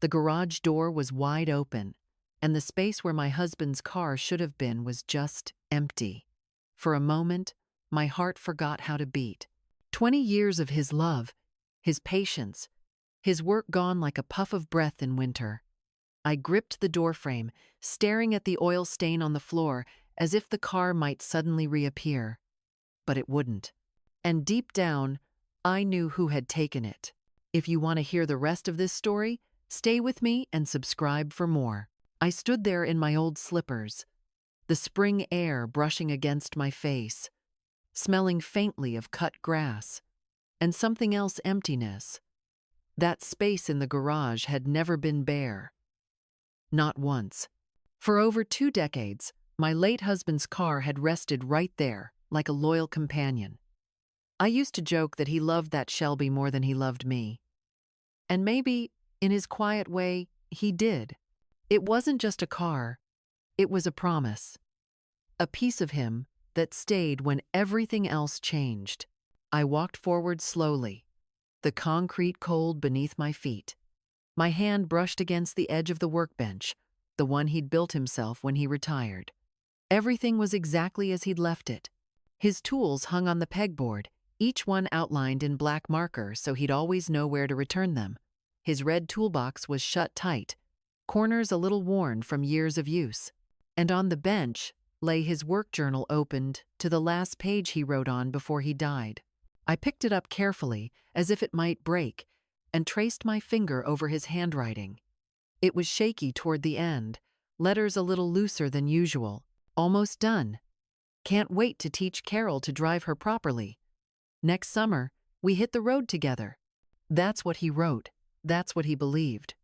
The garage door was wide open, and the space where my husband's car should have been was just empty. For a moment, my heart forgot how to beat. 20 years of his love, his patience, his work gone like a puff of breath in winter. I gripped the doorframe, staring at the oil stain on the floor as if the car might suddenly reappear. But it wouldn't. And deep down, I knew who had taken it. If you want to hear the rest of this story, stay with me and subscribe for more. I stood there in my old slippers, the spring air brushing against my face, smelling faintly of cut grass, and something else: emptiness. That space in the garage had never been bare. Not once. For over 2 decades, my late husband's car had rested right there, like a loyal companion. I used to joke that he loved that Shelby more than he loved me. And maybe, in his quiet way, he did. It wasn't just a car, it was a promise. A piece of him that stayed when everything else changed. I walked forward slowly, the concrete cold beneath my feet. My hand brushed against the edge of the workbench, the one he'd built himself when he retired. Everything was exactly as he'd left it. His tools hung on the pegboard, each one outlined in black marker so he'd always know where to return them. His red toolbox was shut tight, corners a little worn from years of use. And on the bench lay his work journal opened to the last page he wrote on before he died. I picked it up carefully, as if it might break, and traced my finger over his handwriting. It was shaky toward the end, letters a little looser than usual. Almost done. Can't wait to teach Carol to drive her properly. Next summer, we hit the road together. That's what he wrote. That's what he believed.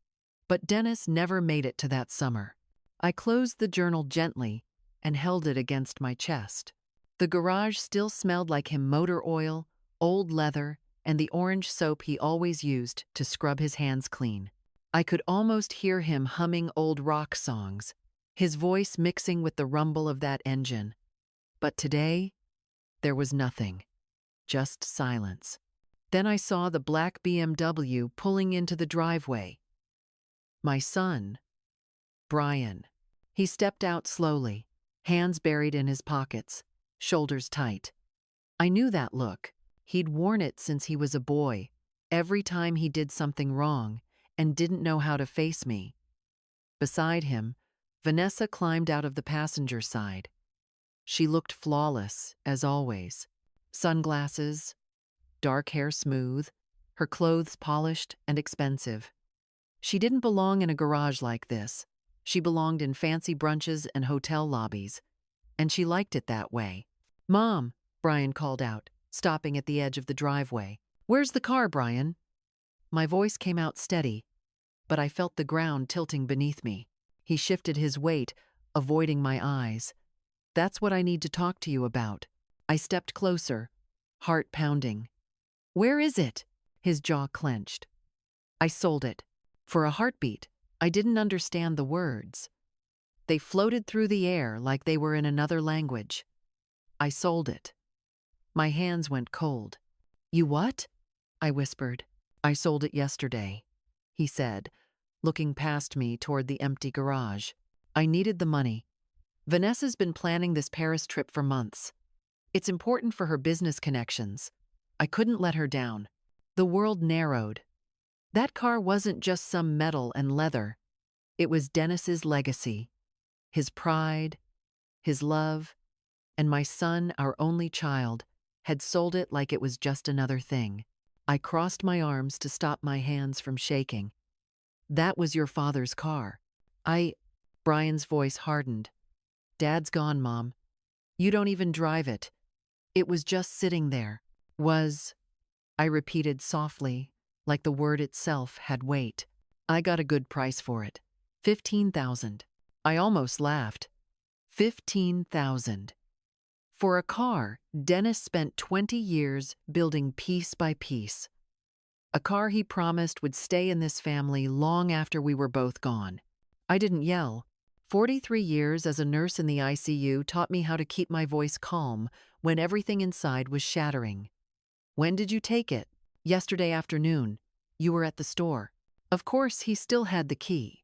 But Dennis never made it to that summer. I closed the journal gently and held it against my chest. The garage still smelled like him: motor oil, old leather, and the orange soap he always used to scrub his hands clean. I could almost hear him humming old rock songs, his voice mixing with the rumble of that engine. But today, there was nothing. Just silence. Then I saw the black BMW pulling into the driveway. My son, Brian. He stepped out slowly, hands buried in his pockets, shoulders tight. I knew that look. He'd worn it since he was a boy, every time he did something wrong and didn't know how to face me. Beside him, Vanessa climbed out of the passenger side. She looked flawless, as always. Sunglasses, dark hair smooth, her clothes polished and expensive. She didn't belong in a garage like this. She belonged in fancy brunches and hotel lobbies, and she liked it that way. "Mom," Brian called out, stopping at the edge of the driveway. "Where's the car, Brian?" My voice came out steady, but I felt the ground tilting beneath me. He shifted his weight, avoiding my eyes. "That's what I need to talk to you about." I stepped closer, heart pounding. "Where is it?" His jaw clenched. I sold it. For a heartbeat, I didn't understand the words. They floated through the air like they were in another language. I sold it. My hands went cold. "You what?" I whispered. "I sold it yesterday," he said, looking past me toward the empty garage. "I needed the money. Vanessa's been planning this Paris trip for months. It's important for her business connections. I couldn't let her down." The world narrowed. That car wasn't just some metal and leather. It was Dennis's legacy, his pride, his love, and my son, our only child, had sold it like it was just another thing. I crossed my arms to stop my hands from shaking. "That was your father's car." Brian's voice hardened. "Dad's gone, Mom. You don't even drive it. It was just sitting there." I repeated softly, like the word itself had weight. "I got a good price for it. 15,000. I almost laughed. 15,000. For a car Dennis spent 20 years building piece by piece. A car he promised would stay in this family long after we were both gone. I didn't yell. 43 years as a nurse in the ICU taught me how to keep my voice calm when everything inside was shattering. "When did you take it?" "Yesterday afternoon. You were at the store." Of course, he still had the key.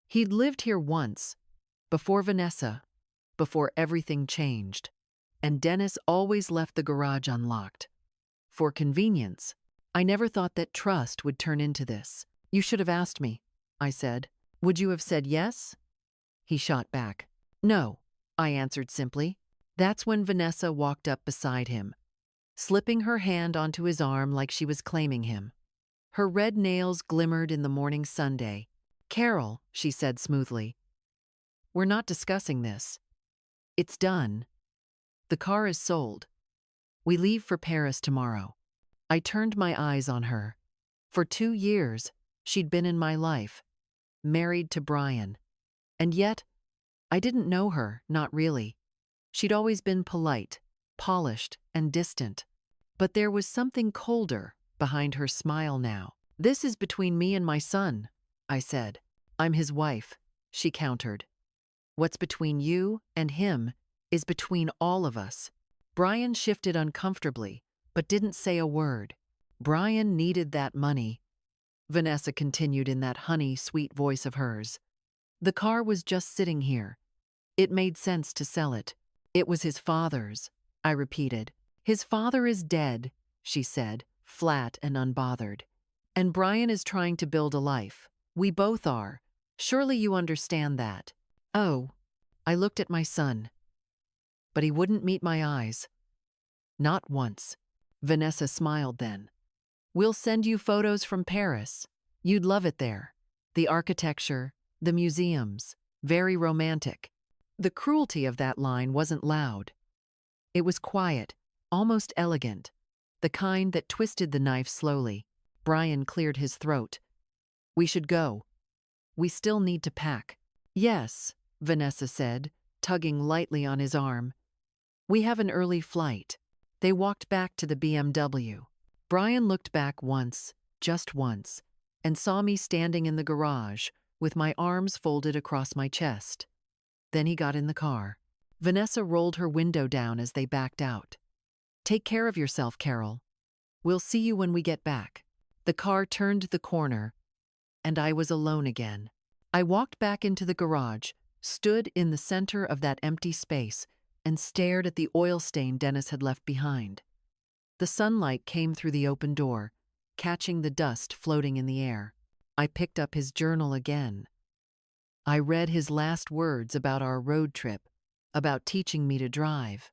He'd lived here once, before Vanessa, before everything changed. And Dennis always left the garage unlocked. For convenience. I never thought that trust would turn into this. You should have asked me, I said. Would you have said yes? He shot back. No, I answered simply. That's when Vanessa walked up beside him, slipping her hand onto his arm like she was claiming him. Her red nails glimmered in the morning sunday. Carol, she said smoothly, we're not discussing this. It's done. The car is sold. We leave for Paris tomorrow. I turned my eyes on her. For 2 years, she'd been in my life, married to Brian. And yet, I didn't know her, not really. She'd always been polite, polished, and distant. But there was something colder behind her smile now. This is between me and my son, I said. I'm his wife, she countered. What's between you and him is between all of us. Brian shifted uncomfortably, but didn't say a word. Brian needed that money, Vanessa continued in that honey, sweet voice of hers. The car was just sitting here. It made sense to sell it. It was his father's, I repeated. His father is dead, she said, flat and unbothered. And Brian is trying to build a life. We both are. Surely you understand that. Oh, I looked at my son. But he wouldn't meet my eyes. Not once. Vanessa smiled then. We'll send you photos from Paris. You'd love it there. The architecture, the museums, very romantic. The cruelty of that line wasn't loud. It was quiet, almost elegant, the kind that twisted the knife slowly. Brian cleared his throat. We should go. We still need to pack. Yes, Vanessa said, tugging lightly on his arm. We have an early flight. They walked back to the BMW. Brian looked back once, just once, and saw me standing in the garage with my arms folded across my chest. Then he got in the car. Vanessa rolled her window down as they backed out. Take care of yourself, Carol. We'll see you when we get back. The car turned the corner, and I was alone again. I walked back into the garage, stood in the center of that empty space, and stared at the oil stain Dennis had left behind. The sunlight came through the open door, catching the dust floating in the air. I picked up his journal again. I read his last words about our road trip, about teaching me to drive.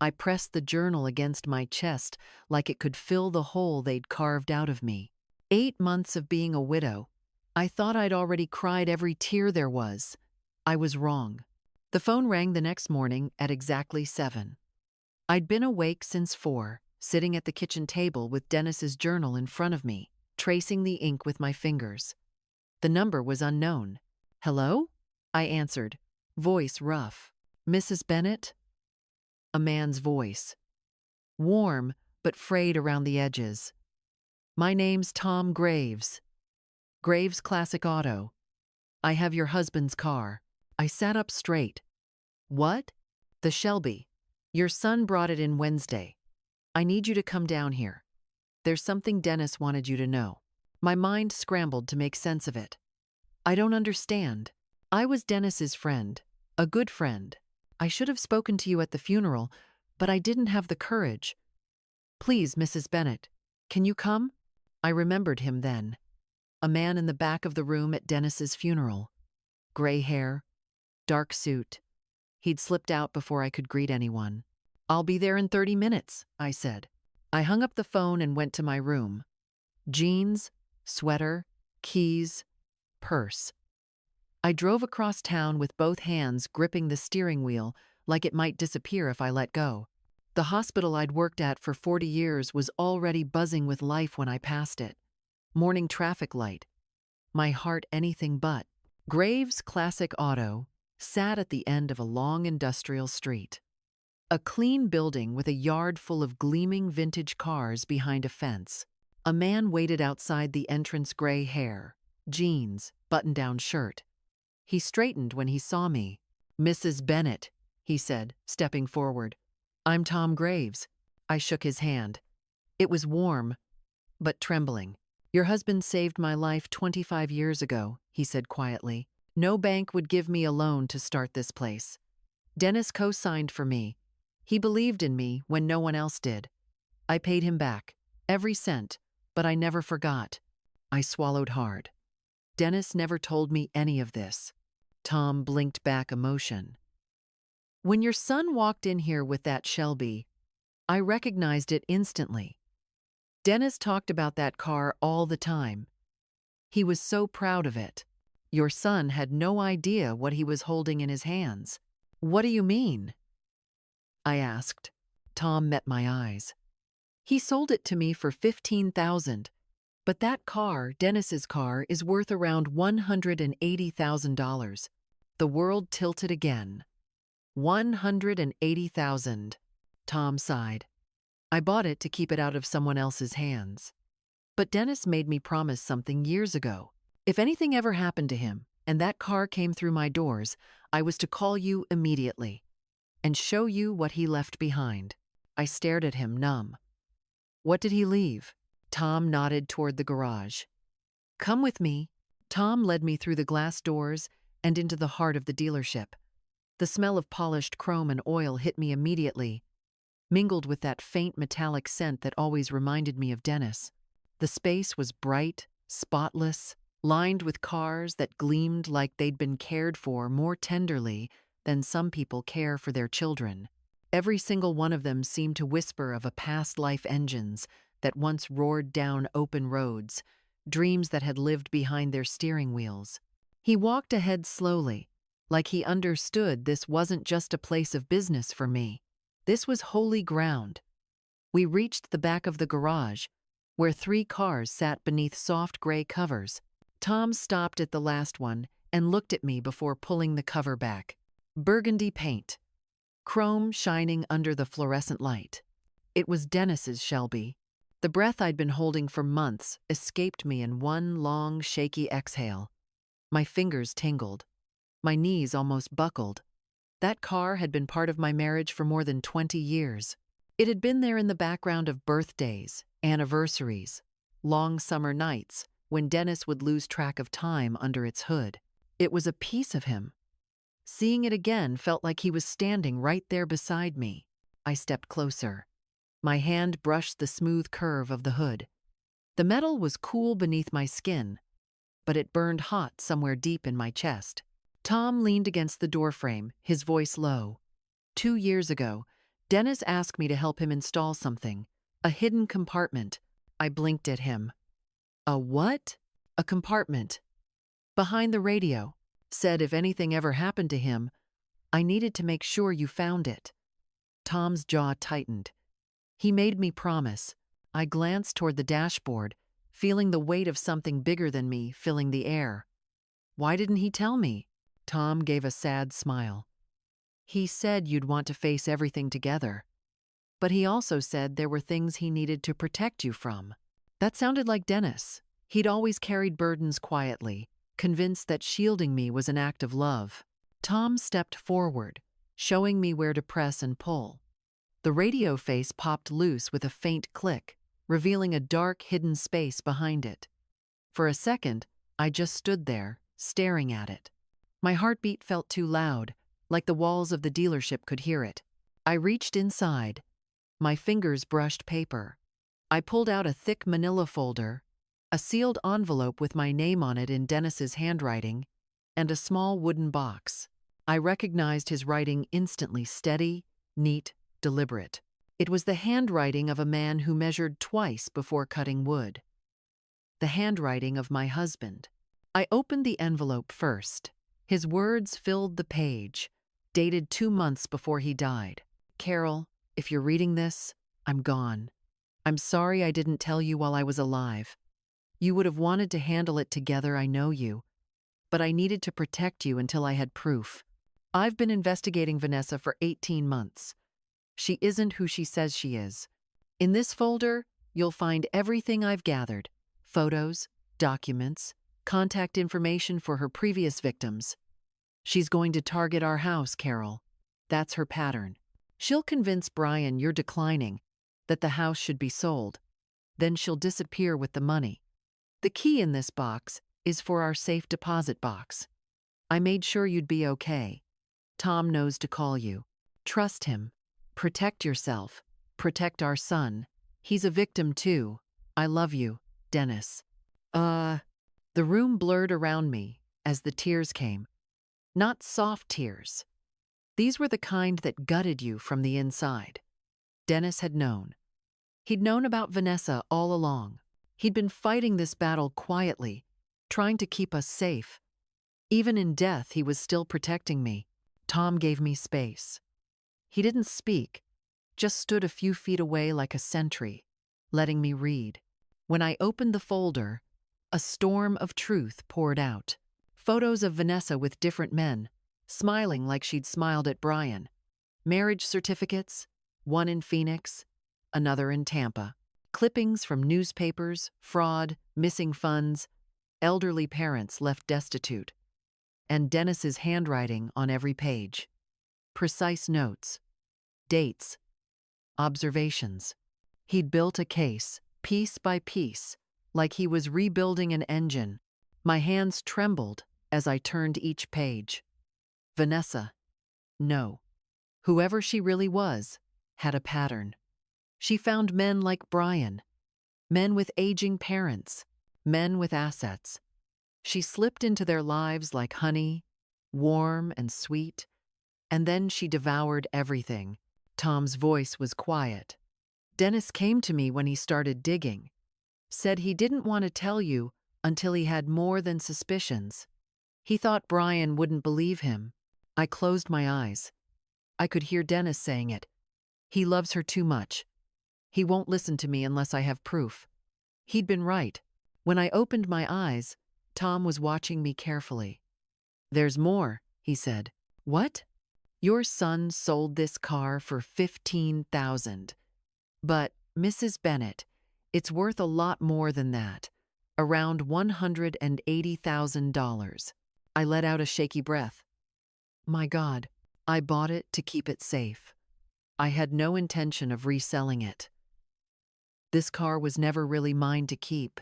I pressed the journal against my chest like it could fill the hole they'd carved out of me. 8 months of being a widow. I thought I'd already cried every tear there was. I was wrong. The phone rang the next morning at exactly 7. I'd been awake since 4, sitting at the kitchen table with Dennis's journal in front of me, tracing the ink with my fingers. The number was unknown. Hello? I answered, voice rough. Mrs. Bennett? A man's voice. Warm, but frayed around the edges. My name's Tom Graves. Graves Classic Auto. I have your husband's car. I sat up straight. What? The Shelby. Your son brought it in Wednesday. I need you to come down here. There's something Dennis wanted you to know. My mind scrambled to make sense of it. I don't understand. I was Dennis's friend, a good friend. I should have spoken to you at the funeral, but I didn't have the courage. Please, Mrs. Bennett, can you come? I remembered him then. A man in the back of the room at Dennis's funeral. Gray hair, dark suit. He'd slipped out before I could greet anyone. I'll be there in 30 minutes, I said. I hung up the phone and went to my room. Jeans, sweater, keys, purse. I drove across town with both hands gripping the steering wheel like it might disappear if I let go. The hospital I'd worked at for 40 years was already buzzing with life when I passed it. Morning traffic light. My heart anything but. Graves Classic Auto sat at the end of a long industrial street. A clean building with a yard full of gleaming vintage cars behind a fence. A man waited outside the entrance, gray hair, jeans, button-down shirt. He straightened when he saw me. Mrs. Bennett, he said, stepping forward. I'm Tom Graves. I shook his hand. It was warm, but trembling. Your husband saved my life 25 years ago, he said quietly. No bank would give me a loan to start this place. Dennis co-signed for me. He believed in me when no one else did. I paid him back, every cent, but I never forgot. I swallowed hard. Dennis never told me any of this. Tom blinked back emotion. When your son walked in here with that Shelby, I recognized it instantly. Dennis talked about that car all the time. He was so proud of it. Your son had no idea what he was holding in his hands. What do you mean? I asked. Tom met my eyes. He sold it to me for $15,000, but that car, Dennis's car, is worth around $180,000. The world tilted again. $180,000. Tom sighed. I bought it to keep it out of someone else's hands. But Dennis made me promise something years ago. If anything ever happened to him, and that car came through my doors, I was to call you immediately and show you what he left behind. I stared at him, numb. What did he leave? Tom nodded toward the garage. Come with me. Tom led me through the glass doors and into the heart of the dealership. The smell of polished chrome and oil hit me immediately, mingled with that faint metallic scent that always reminded me of Dennis. The space was bright, spotless, lined with cars that gleamed like they'd been cared for more tenderly than some people care for their children. Every single one of them seemed to whisper of a past life engines that once roared down open roads, dreams that had lived behind their steering wheels. He walked ahead slowly, like he understood this wasn't just a place of business for me. This was holy ground. We reached the back of the garage, where 3 cars sat beneath soft gray covers. Tom stopped at the last one and looked at me before pulling the cover back. Burgundy paint, chrome shining under the fluorescent light. It was Dennis's Shelby. The breath I'd been holding for months escaped me in one long, shaky exhale. My fingers tingled. My knees almost buckled. That car had been part of my marriage for more than 20 years. It had been there in the background of birthdays, anniversaries, long summer nights when Dennis would lose track of time under its hood. It was a piece of him. Seeing it again felt like he was standing right there beside me. I stepped closer. My hand brushed the smooth curve of the hood. The metal was cool beneath my skin, but it burned hot somewhere deep in my chest. Tom leaned against the doorframe, his voice low. 2 years ago, Dennis asked me to help him install something, a hidden compartment. I blinked at him. A what? A compartment. Behind the radio. Said if anything ever happened to him, I needed to make sure you found it. Tom's jaw tightened. He made me promise. I glanced toward the dashboard, feeling the weight of something bigger than me filling the air. Why didn't he tell me? Tom gave a sad smile. He said you'd want to face everything together. But he also said there were things he needed to protect you from. That sounded like Dennis. He'd always carried burdens quietly, convinced that shielding me was an act of love. Tom stepped forward, showing me where to press and pull. The radio face popped loose with a faint click, revealing a dark, hidden space behind it. For a second, I just stood there, staring at it. My heartbeat felt too loud, like the walls of the dealership could hear it. I reached inside. My fingers brushed paper. I pulled out a thick manila folder, a sealed envelope with my name on it in Dennis's handwriting, and a small wooden box. I recognized his writing instantly, steady, neat, deliberate. It was the handwriting of a man who measured twice before cutting wood. The handwriting of my husband. I opened the envelope first. His words filled the page, dated 2 months before he died. Carol, if you're reading this, I'm gone. I'm sorry I didn't tell you while I was alive. You would have wanted to handle it together, I know you. But I needed to protect you until I had proof. I've been investigating Vanessa for 18 months. She isn't who she says she is. In this folder, you'll find everything I've gathered. Photos, documents, contact information for her previous victims. She's going to target our house, Carol. That's her pattern. She'll convince Brian you're declining, that the house should be sold. Then she'll disappear with the money. The key in this box is for our safe deposit box. I made sure you'd be okay. Tom knows to call you. Trust him. Protect yourself. Protect our son. He's a victim too. I love you, Dennis. The room blurred around me as the tears came. Not soft tears. These were the kind that gutted you from the inside. Dennis had known. He'd known about Vanessa all along. He'd been fighting this battle quietly, trying to keep us safe. Even in death, he was still protecting me. Tom gave me space. He didn't speak, just stood a few feet away like a sentry, letting me read. When I opened the folder, a storm of truth poured out. Photos of Vanessa with different men, smiling like she'd smiled at Brian. Marriage certificates, one in Phoenix, another in Tampa. Clippings from newspapers, fraud, missing funds, elderly parents left destitute. And Dennis's handwriting on every page. Precise notes, dates, observations. He'd built a case, piece by piece, like he was rebuilding an engine. My hands trembled as I turned each page. Vanessa. No. Whoever she really was had a pattern. She found men like Brian, men with aging parents, men with assets. She slipped into their lives like honey, warm and sweet, and then she devoured everything. Tom's voice was quiet. Dennis came to me when he started digging, said he didn't want to tell you until he had more than suspicions. He thought Brian wouldn't believe him. I closed my eyes. I could hear Dennis saying it. He loves her too much. He won't listen to me unless I have proof. He'd been right. When I opened my eyes, Tom was watching me carefully. There's more, he said. What? Your son sold this car for $15,000. But, Mrs. Bennett, it's worth a lot more than that. Around $180,000. I let out a shaky breath. My God, I bought it to keep it safe. I had no intention of reselling it. This car was never really mine to keep.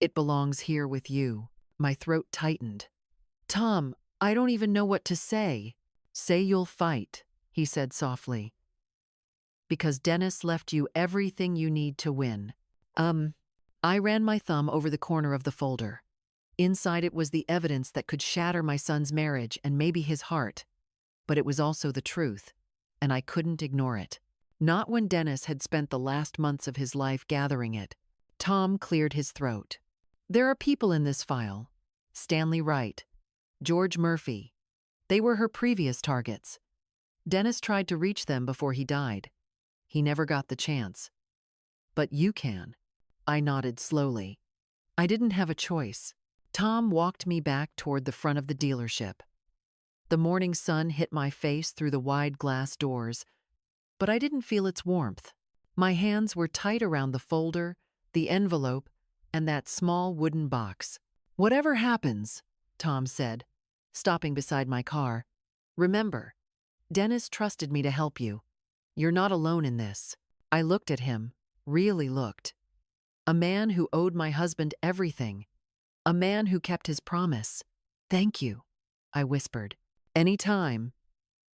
It belongs here with you. My throat tightened. Tom, I don't even know what to say. Say you'll fight, he said softly. Because Dennis left you everything you need to win. I ran my thumb over the corner of the folder. Inside it was the evidence that could shatter my son's marriage and maybe his heart. But it was also the truth, and I couldn't ignore it. Not when Dennis had spent the last months of his life gathering it. Tom cleared his throat. There are people in this file. Stanley Wright, George Murphy. They were her previous targets. Dennis tried to reach them before he died. He never got the chance. But you can. I nodded slowly. I didn't have a choice. Tom walked me back toward the front of the dealership. The morning sun hit my face through the wide glass doors, but I didn't feel its warmth. My hands were tight around the folder, the envelope, and that small wooden box. Whatever happens, Tom said, stopping beside my car, remember, Dennis trusted me to help you. You're not alone in this. I looked at him, really looked. A man who owed my husband everything. A man who kept his promise. Thank you, I whispered. Any time,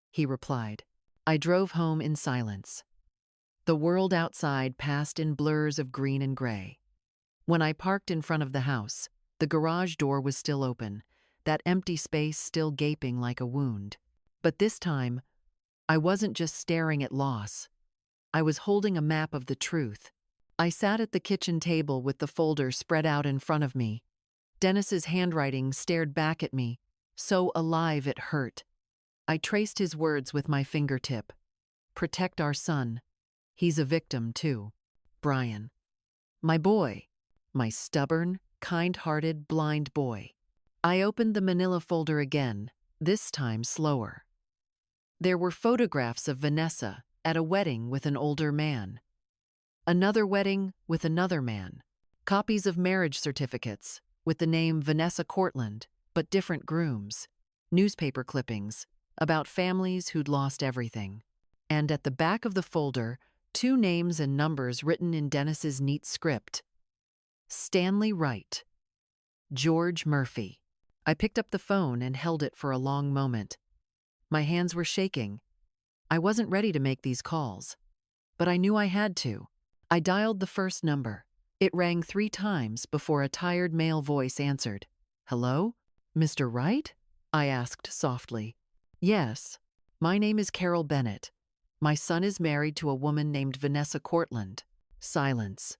he replied. I drove home in silence. The world outside passed in blurs of green and gray. When I parked in front of the house, the garage door was still open, that empty space still gaping like a wound. But this time, I wasn't just staring at loss. I was holding a map of the truth. I sat at the kitchen table with the folder spread out in front of me. Dennis's handwriting stared back at me, so alive it hurt. I traced his words with my fingertip. Protect our son. He's a victim too. Brian. My boy. My stubborn, kind-hearted, blind boy. I opened the manila folder again, this time slower. There were photographs of Vanessa at a wedding with an older man. Another wedding with another man. Copies of marriage certificates with the name Vanessa Cortland, but different grooms. Newspaper clippings about families who'd lost everything. And at the back of the folder, 2 names and numbers written in Dennis's neat script. Stanley Wright. George Murphy. I picked up the phone and held it for a long moment. My hands were shaking. I wasn't ready to make these calls, but I knew I had to. I dialed the first number. It rang 3 times before a tired male voice answered. "Hello? Mr. Wright?" I asked softly. "Yes. My name is Carol Bennett. My son is married to a woman named Vanessa Cortland." Silence.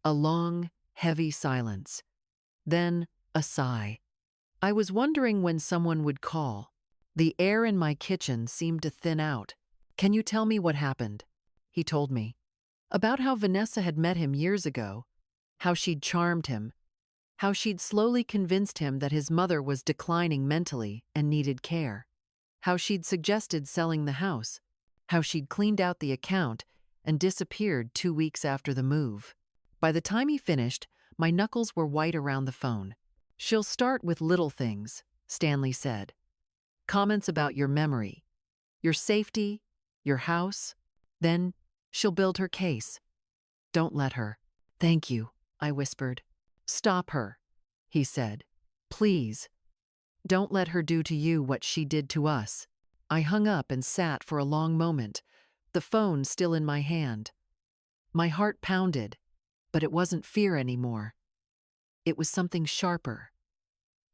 A long, heavy silence. Then a sigh. I was wondering when someone would call. The air in my kitchen seemed to thin out. "Can you tell me what happened?" He told me. About how Vanessa had met him years ago, how she'd charmed him, how she'd slowly convinced him that his mother was declining mentally and needed care, how she'd suggested selling the house, how she'd cleaned out the account and disappeared 2 weeks after the move. By the time he finished, my knuckles were white around the phone. "She'll start with little things," Stanley said. "Comments about your memory, your safety, your house. Then she'll build her case. Don't let her." "Thank you," I whispered. "Stop her," he said. "Please. Don't let her do to you what she did to us." I hung up and sat for a long moment, the phone still in my hand. My heart pounded, but it wasn't fear anymore. It was something sharper,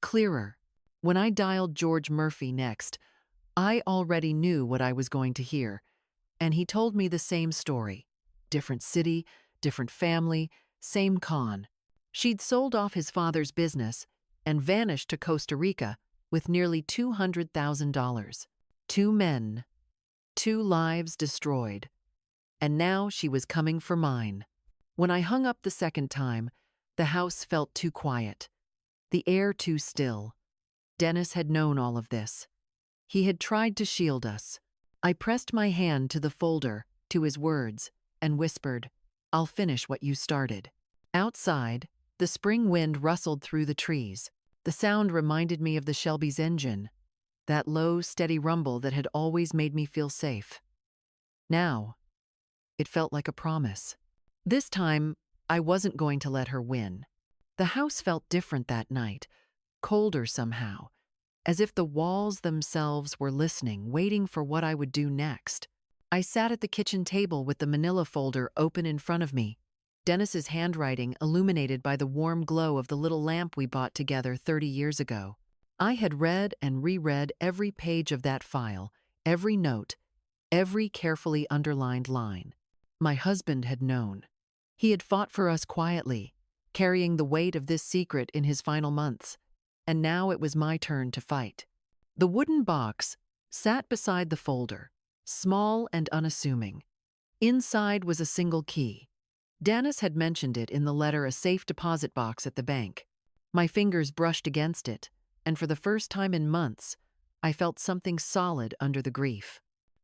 clearer. When I dialed George Murphy next, I already knew what I was going to hear, and he told me the same story. Different city, different family, same con. She'd sold off his father's business and vanished to Costa Rica with nearly $200,000. 2 men, 2 lives destroyed. And now she was coming for mine. When I hung up the second time, the house felt too quiet, the air too still. Dennis had known all of this. He had tried to shield us. I pressed my hand to the folder, to his words, and whispered, "I'll finish what you started." Outside, the spring wind rustled through the trees. The sound reminded me of the Shelby's engine, that low, steady rumble that had always made me feel safe. Now, it felt like a promise. This time, I wasn't going to let her win. The house felt different that night, colder somehow, as if the walls themselves were listening, waiting for what I would do next. I sat at the kitchen table with the manila folder open in front of me, Dennis's handwriting illuminated by the warm glow of the little lamp we bought together 30 years ago. I had read and reread every page of that file, every note, every carefully underlined line. My husband had known. He had fought for us quietly, carrying the weight of this secret in his final months, and now it was my turn to fight. The wooden box sat beside the folder, small and unassuming. Inside was a single key. Dennis had mentioned it in the letter, a safe deposit box at the bank. My fingers brushed against it, and for the first time in months, I felt something solid under the grief.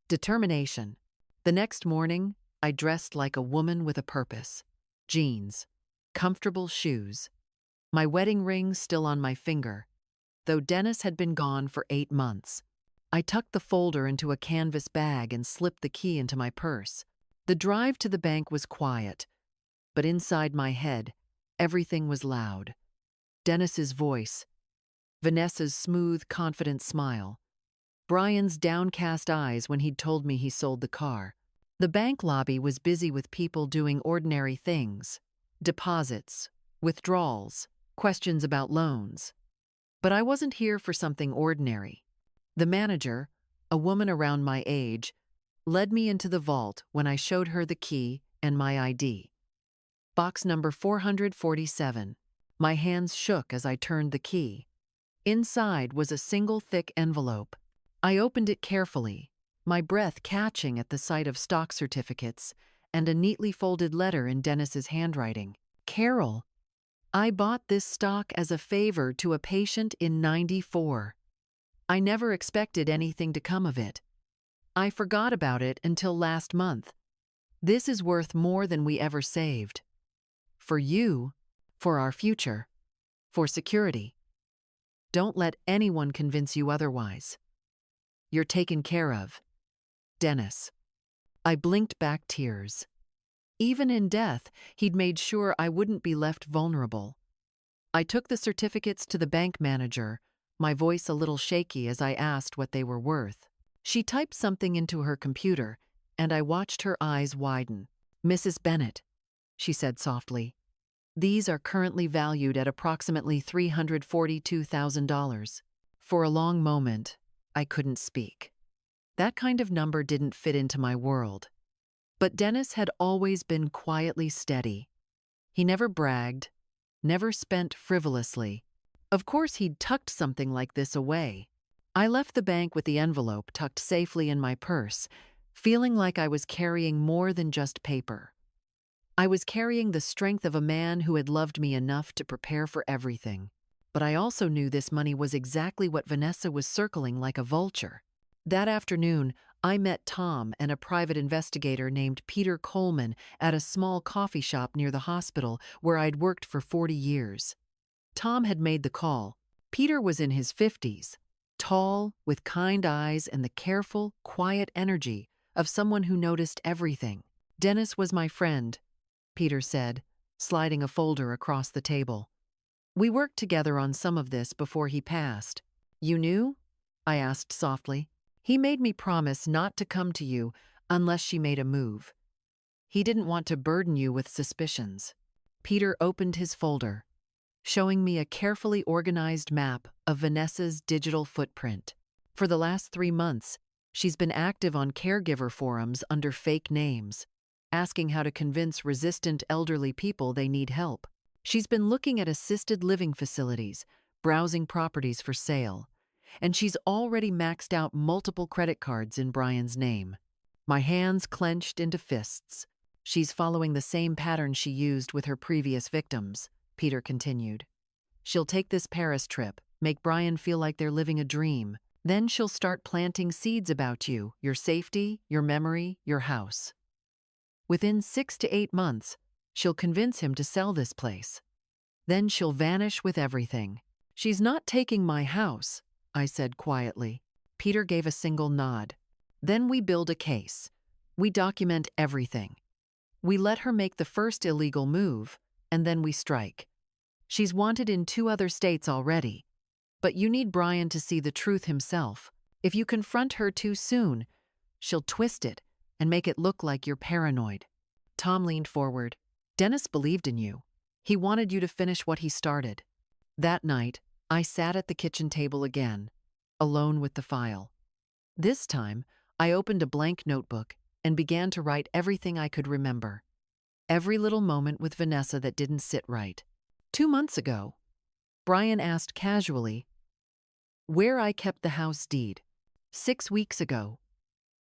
Determination. The next morning, I dressed like a woman with a purpose. Jeans, comfortable shoes, my wedding ring still on my finger, though Dennis had been gone for 8 months. I tucked the folder into a canvas bag and slipped the key into my purse. The drive to the bank was quiet, but inside my head, everything was loud. Dennis's voice, Vanessa's smooth, confident smile, Brian's downcast eyes when he'd told me he sold the car. The bank lobby was busy with people doing ordinary things: deposits, withdrawals, questions about loans. But I wasn't here for something ordinary. The manager, a woman around my age, led me into the vault when I showed her the key and my ID. Box number 447. My hands shook as I turned the key. Inside was a single thick envelope. I opened it carefully, my breath catching at the sight of stock certificates and a neatly folded letter in Dennis's handwriting. "Carol, I bought this stock as a favor to a patient in '94. I never expected anything to come of it. I forgot about it until last month. This is worth more than we ever saved. For you, for our future, for security. Don't let anyone convince you otherwise. You're taken care of. Dennis." I blinked back tears. Even in death, he'd made sure I wouldn't be left vulnerable. I took the certificates to the bank manager, my voice a little shaky as I asked what they were worth. She typed something into her computer, and I watched her eyes widen. "Mrs. Bennett," she said softly, "these are currently valued at approximately $342,000. For a long moment, I couldn't speak. That kind of number didn't fit into my world. But Dennis had always been quietly steady. He never bragged, never spent frivolously. Of course, he'd tucked something like this away. I left the bank with the envelope tucked safely in my purse, feeling like I was carrying more than just paper. I was carrying the strength of a man who had loved me enough to prepare for everything. But I also knew this money was exactly what Vanessa was circling like a vulture. That afternoon, I met Tom and a private investigator named Peter Coleman at a small coffee shop near the hospital where I'd worked for 40 years. Tom had made the call. Peter was in his 50s, tall, with kind eyes and the careful, quiet energy of someone who noticed everything. "Dennis was my friend," Peter said, sliding a folder across the table. "We worked together on some of this before he passed." "You knew?" I asked softly. "He made me promise not to come to you unless she made a move. He didn't want to burden you with suspicions." Peter opened his folder, showing me a carefully organized map of Vanessa's digital footprint. For the last 3 months, she's been active on caregiver forums under fake names, asking how to convince resistant elderly people they need help. She's been looking at assisted living facilities, browsing properties for sale, and she's already maxed out multiple credit cards in Brian's name. My hands clenched into fists. "She's following the same pattern she used with her previous victims," Peter continued. "She'll take this Paris trip, make Brian feel like they're living a dream. Then she'll start planting seeds about you, your safety, your memory, your house. Within 6 to 8 months, she'll convince him to sell this place. Then she'll vanish with everything." "She's not taking my house," I said quietly. Peter gave a single nod. "Then we build a case. We document everything. We let her make the first illegal move, and then we strike. She's wanted in 2 other states already. But you need Brian to see the truth himself. If you confront her too soon, she'll twist it and make it look like you're paranoid." Tom leaned forward. "Dennis believed in you. He wanted you to finish what he started." That night, I sat at the kitchen table again, alone with the file. This time, I opened a blank notebook and began to write everything I could remember. Every little moment with Vanessa that didn't sit right. 2 months ago, Brian asked casually where I kept the house deed. 6 weeks ago,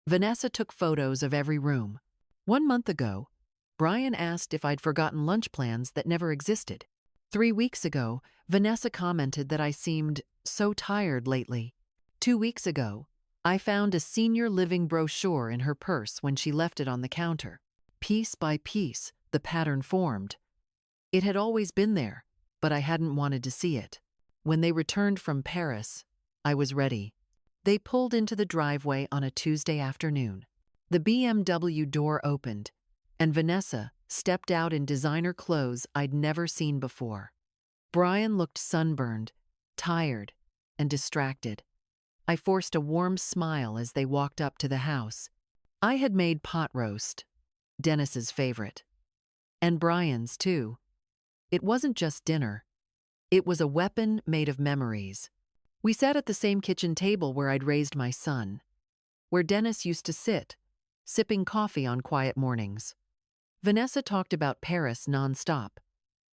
Vanessa took photos of every room. 1 month ago, Brian asked if I'd forgotten lunch plans that never existed. 3 weeks ago, Vanessa commented that I seemed so tired lately. 2 weeks ago, I found a senior living brochure in her purse when she left it on the counter. Piece by piece, the pattern formed. It had always been there, but I hadn't wanted to see it. When they returned from Paris, I was ready. They pulled into the driveway on a Tuesday afternoon. The BMW door opened, and Vanessa stepped out in designer clothes I'd never seen before. Brian looked sunburned, tired, and distracted. I forced a warm smile as they walked up to the house. I had made pot roast, Dennis's favorite. And Brian's, too. It wasn't just dinner. It was a weapon made of memories. We sat at the same kitchen table where I'd raised my son, where Dennis used to sit, sipping coffee on quiet mornings. Vanessa talked about Paris nonstop.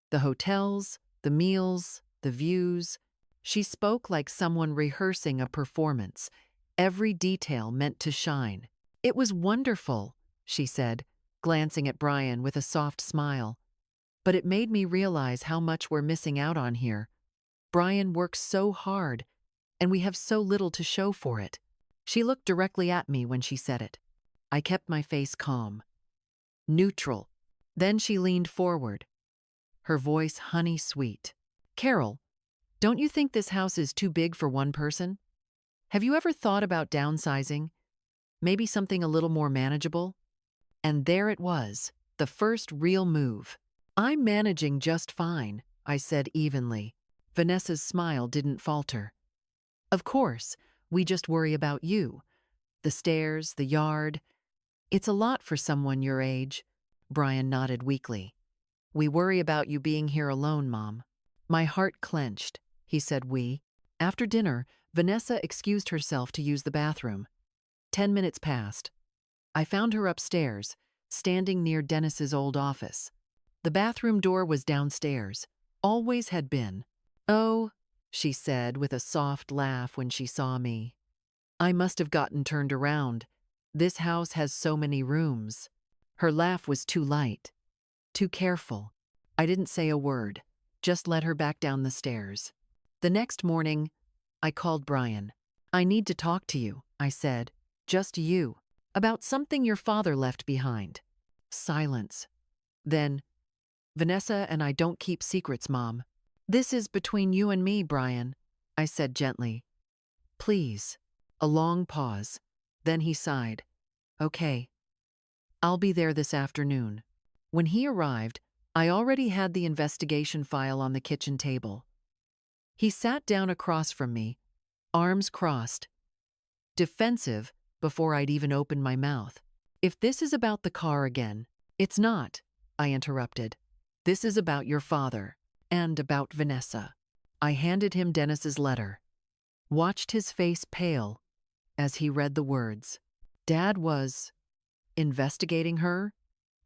The hotels, the meals, the views. She spoke like someone rehearsing a performance, every detail meant to shine. "It was wonderful," she said, glancing at Brian with a soft smile. "But it made me realize how much we're missing out on here. Brian works so hard, and we have so little to show for it." She looked directly at me when she said it. I kept my face calm, neutral. Then she leaned forward, her voice honey-sweet. "Carol, don't you think this house is too big for one person? Have you ever thought about downsizing? Maybe something a little more manageable?" And there it was, the the first real move. I'm managing just fine, I said evenly. Vanessa's smile didn't falter. Of course, we just worry about you. The stairs, the yard. It's a lot for someone your age. Brian nodded weakly. We worry about you being here alone, Mom. My heart clenched. He said we. After dinner, Vanessa excused herself to use the bathroom. 10 minutes passed. I found her upstairs, standing near Dennis's old office. The bathroom door was downstairs. Always had been. Oh, she said with a soft laugh when she saw me. I must have gotten turned around. This house has so many rooms. Her laugh was too light, too careful. I didn't say a word, just led her back down the stairs. The next morning, I called Brian. I need to talk to you, I said. Just you. About something your father left behind. Silence. Then, Vanessa and I don't keep secrets, Mom. This is between you and me, Brian, I said gently. Please. A long pause. Then he sighed. Okay. I'll be there this afternoon. When he arrived, I already had the investigation file on the kitchen table. He sat down across from me, arms crossed, defensive before I'd even opened my mouth. If this is about the car again, it's not, I interrupted. This is about your father and about Vanessa. I handed him Dennis's letter, watched his face pale as he read the words. Dad was investigating her,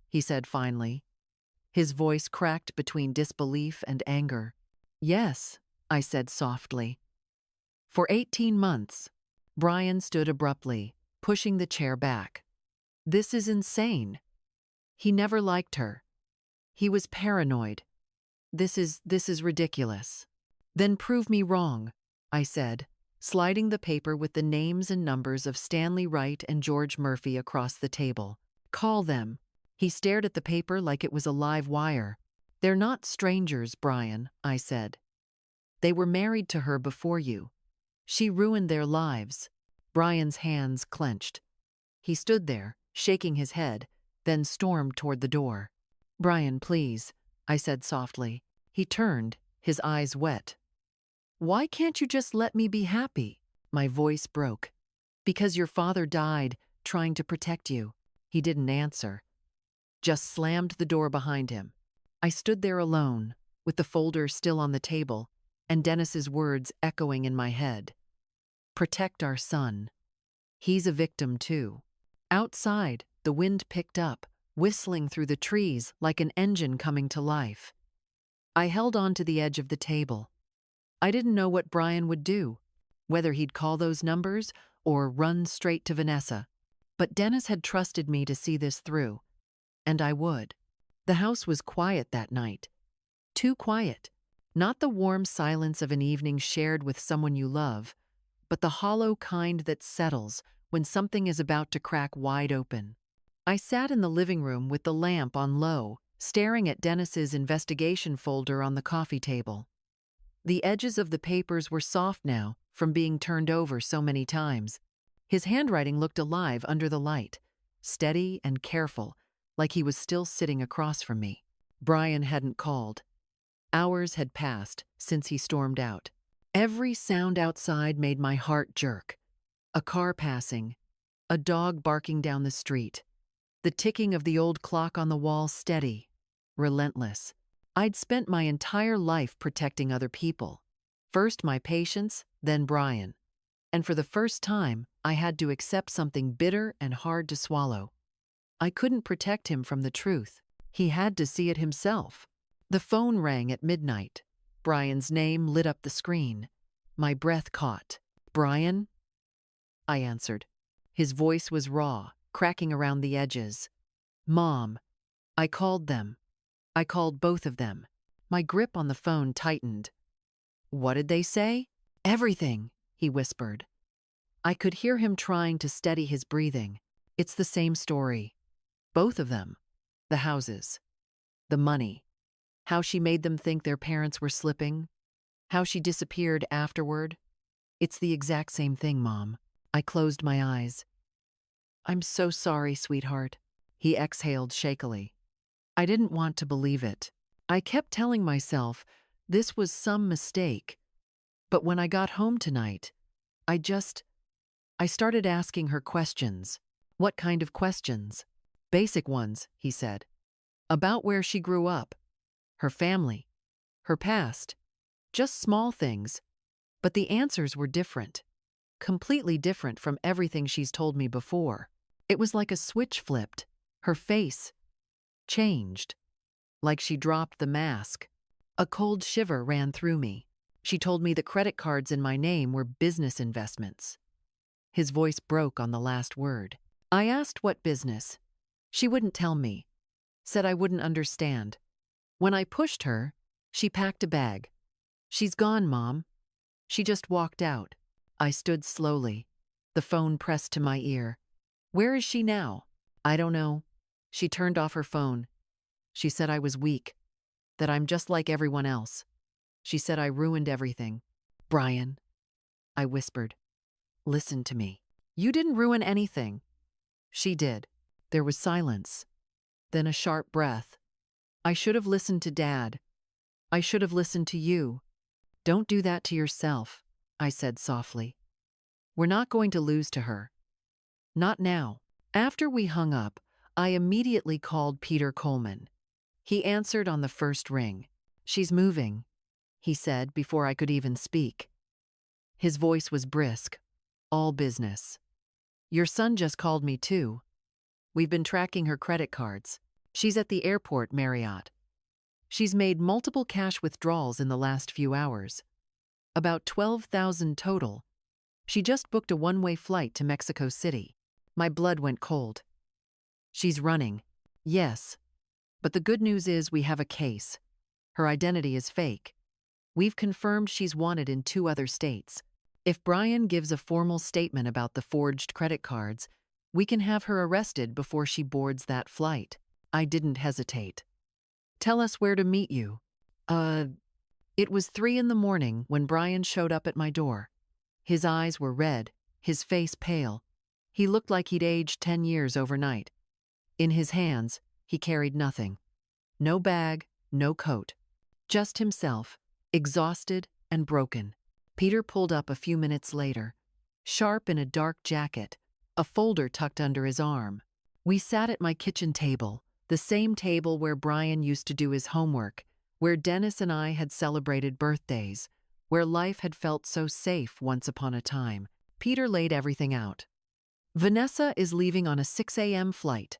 he said finally. His voice cracked between disbelief and anger. Yes, I said softly. For 18 months, Brian stood abruptly, pushing the chair back. This is insane. He never liked her. He was paranoid. This is ridiculous. Then prove me wrong, I said, sliding the paper with the names and numbers of Stanley Wright and George Murphy across the table. Call them. He stared at the paper like it was a live wire. They're not strangers, Brian, I said. They were married to her before you. She ruined their lives. Brian's hands clenched. He stood there, shaking his head, then stormed toward the door. Brian, please, I said softly. He turned, his eyes wet. Why can't you just let me be happy? My voice broke. Because your father died trying to protect you. He didn't answer. Just slammed the door behind him. I stood there alone, with the folder still on the table, and Dennis's words echoing in my head. Protect our son. He's a victim too. Outside, the wind picked up, whistling through the trees like an engine coming to life. I held on to the edge of the table. I didn't know what Brian would do, whether he'd call those numbers or run straight to Vanessa. But Dennis had trusted me to see this through, and I would. The house was quiet that night. Too quiet. Not the warm silence of an evening shared with someone you love, but the hollow kind that settles when something is about to crack wide open. I sat in the living room with the lamp on low, staring at Dennis's investigation folder on the coffee table. The edges of the papers were soft now from being turned over so many times. His handwriting looked alive under the light, steady and careful, like he was still sitting across from me. Brian hadn't called. Hours had passed since he stormed out. Every sound outside made my heart jerk. A car passing, a dog barking down the street, the ticking of the old clock on the wall steady, relentless. I'd spent my entire life protecting other people. First my patients, then Brian. And for the first time, I had to accept something bitter and hard to swallow. I couldn't protect him from the truth. He had to see it himself. The phone rang at midnight. Brian's name lit up the screen. My breath caught. Brian? I answered. His voice was raw, cracking around the edges. Mom. I called them. I called both of them. My grip on the phone tightened. What did they say? Everything, he whispered. I could hear him trying to steady his breathing. It's the same story. Both of them. The houses. The money. How she made them think their parents were slipping. How she disappeared afterward. It's the exact same thing, Mom. I closed my eyes. I'm so sorry, sweetheart. He exhaled shakily. I didn't want to believe it. I kept telling myself this was some mistake. But when I got home tonight, I just I started asking her questions. What kind of questions? Basic ones, he said. About where she grew up, her family, her past. Just small things. But the answers were different. Completely different from everything she's told me before. It was like a switch flipped. Her face changed. Like she dropped the mask. A cold shiver ran through me. She told me the credit cards in my name were business investments. His voice broke on the last word. I asked what business. She wouldn't tell me. Said I wouldn't understand. When I pushed her, she packed a bag. She's gone, Mom. She just walked out. I stood slowly, the phone pressed to my ear. Where is she now? I don't know. She turned off her phone. She said I was weak, that I'm just like everyone else. She said I ruined everything. Brian, I whispered, listen to me. You didn't ruin anything. She did. There was silence. Then a sharp breath. I should have listened to Dad. I should have listened to you. Don't do that to yourself, I said softly. We're not going to lose to her. Not now. After we hung up, I immediately called Peter Coleman. He answered on the first ring. She's moving, he said before I could even speak. His voice was brisk, all business. Your son just called me too. We've been tracking her credit cards. She's at the airport, Marriott. She's made multiple cash withdrawals in the last few hours. About 12,000 total. She just booked a one-way flight to Mexico City. My blood went cold. She's running. Yes. But the good news is we have a case. Her identity is fake. We've confirmed she's wanted in 2 other states. If Brian gives a formal statement about the forged credit cards, we can have her arrested before she boards that flight. I didn't hesitate. Tell us where to meet you. It was 3 in the morning when Brian showed up at my door. His eyes were red, his face pale. He looked like he'd aged 10 years overnight. In his hands, he carried nothing. No bag, no coat. Just himself, exhausted and broken. Peter pulled up a few minutes later, sharp in a dark jacket, a folder tucked under his arm. We sat at my kitchen table, the same table where Brian used to do his homework, where Dennis and I had celebrated birthdays, where life had felt so safe once upon a time. Peter laid everything out. Vanessa is leaving on a 6 a.m. flight.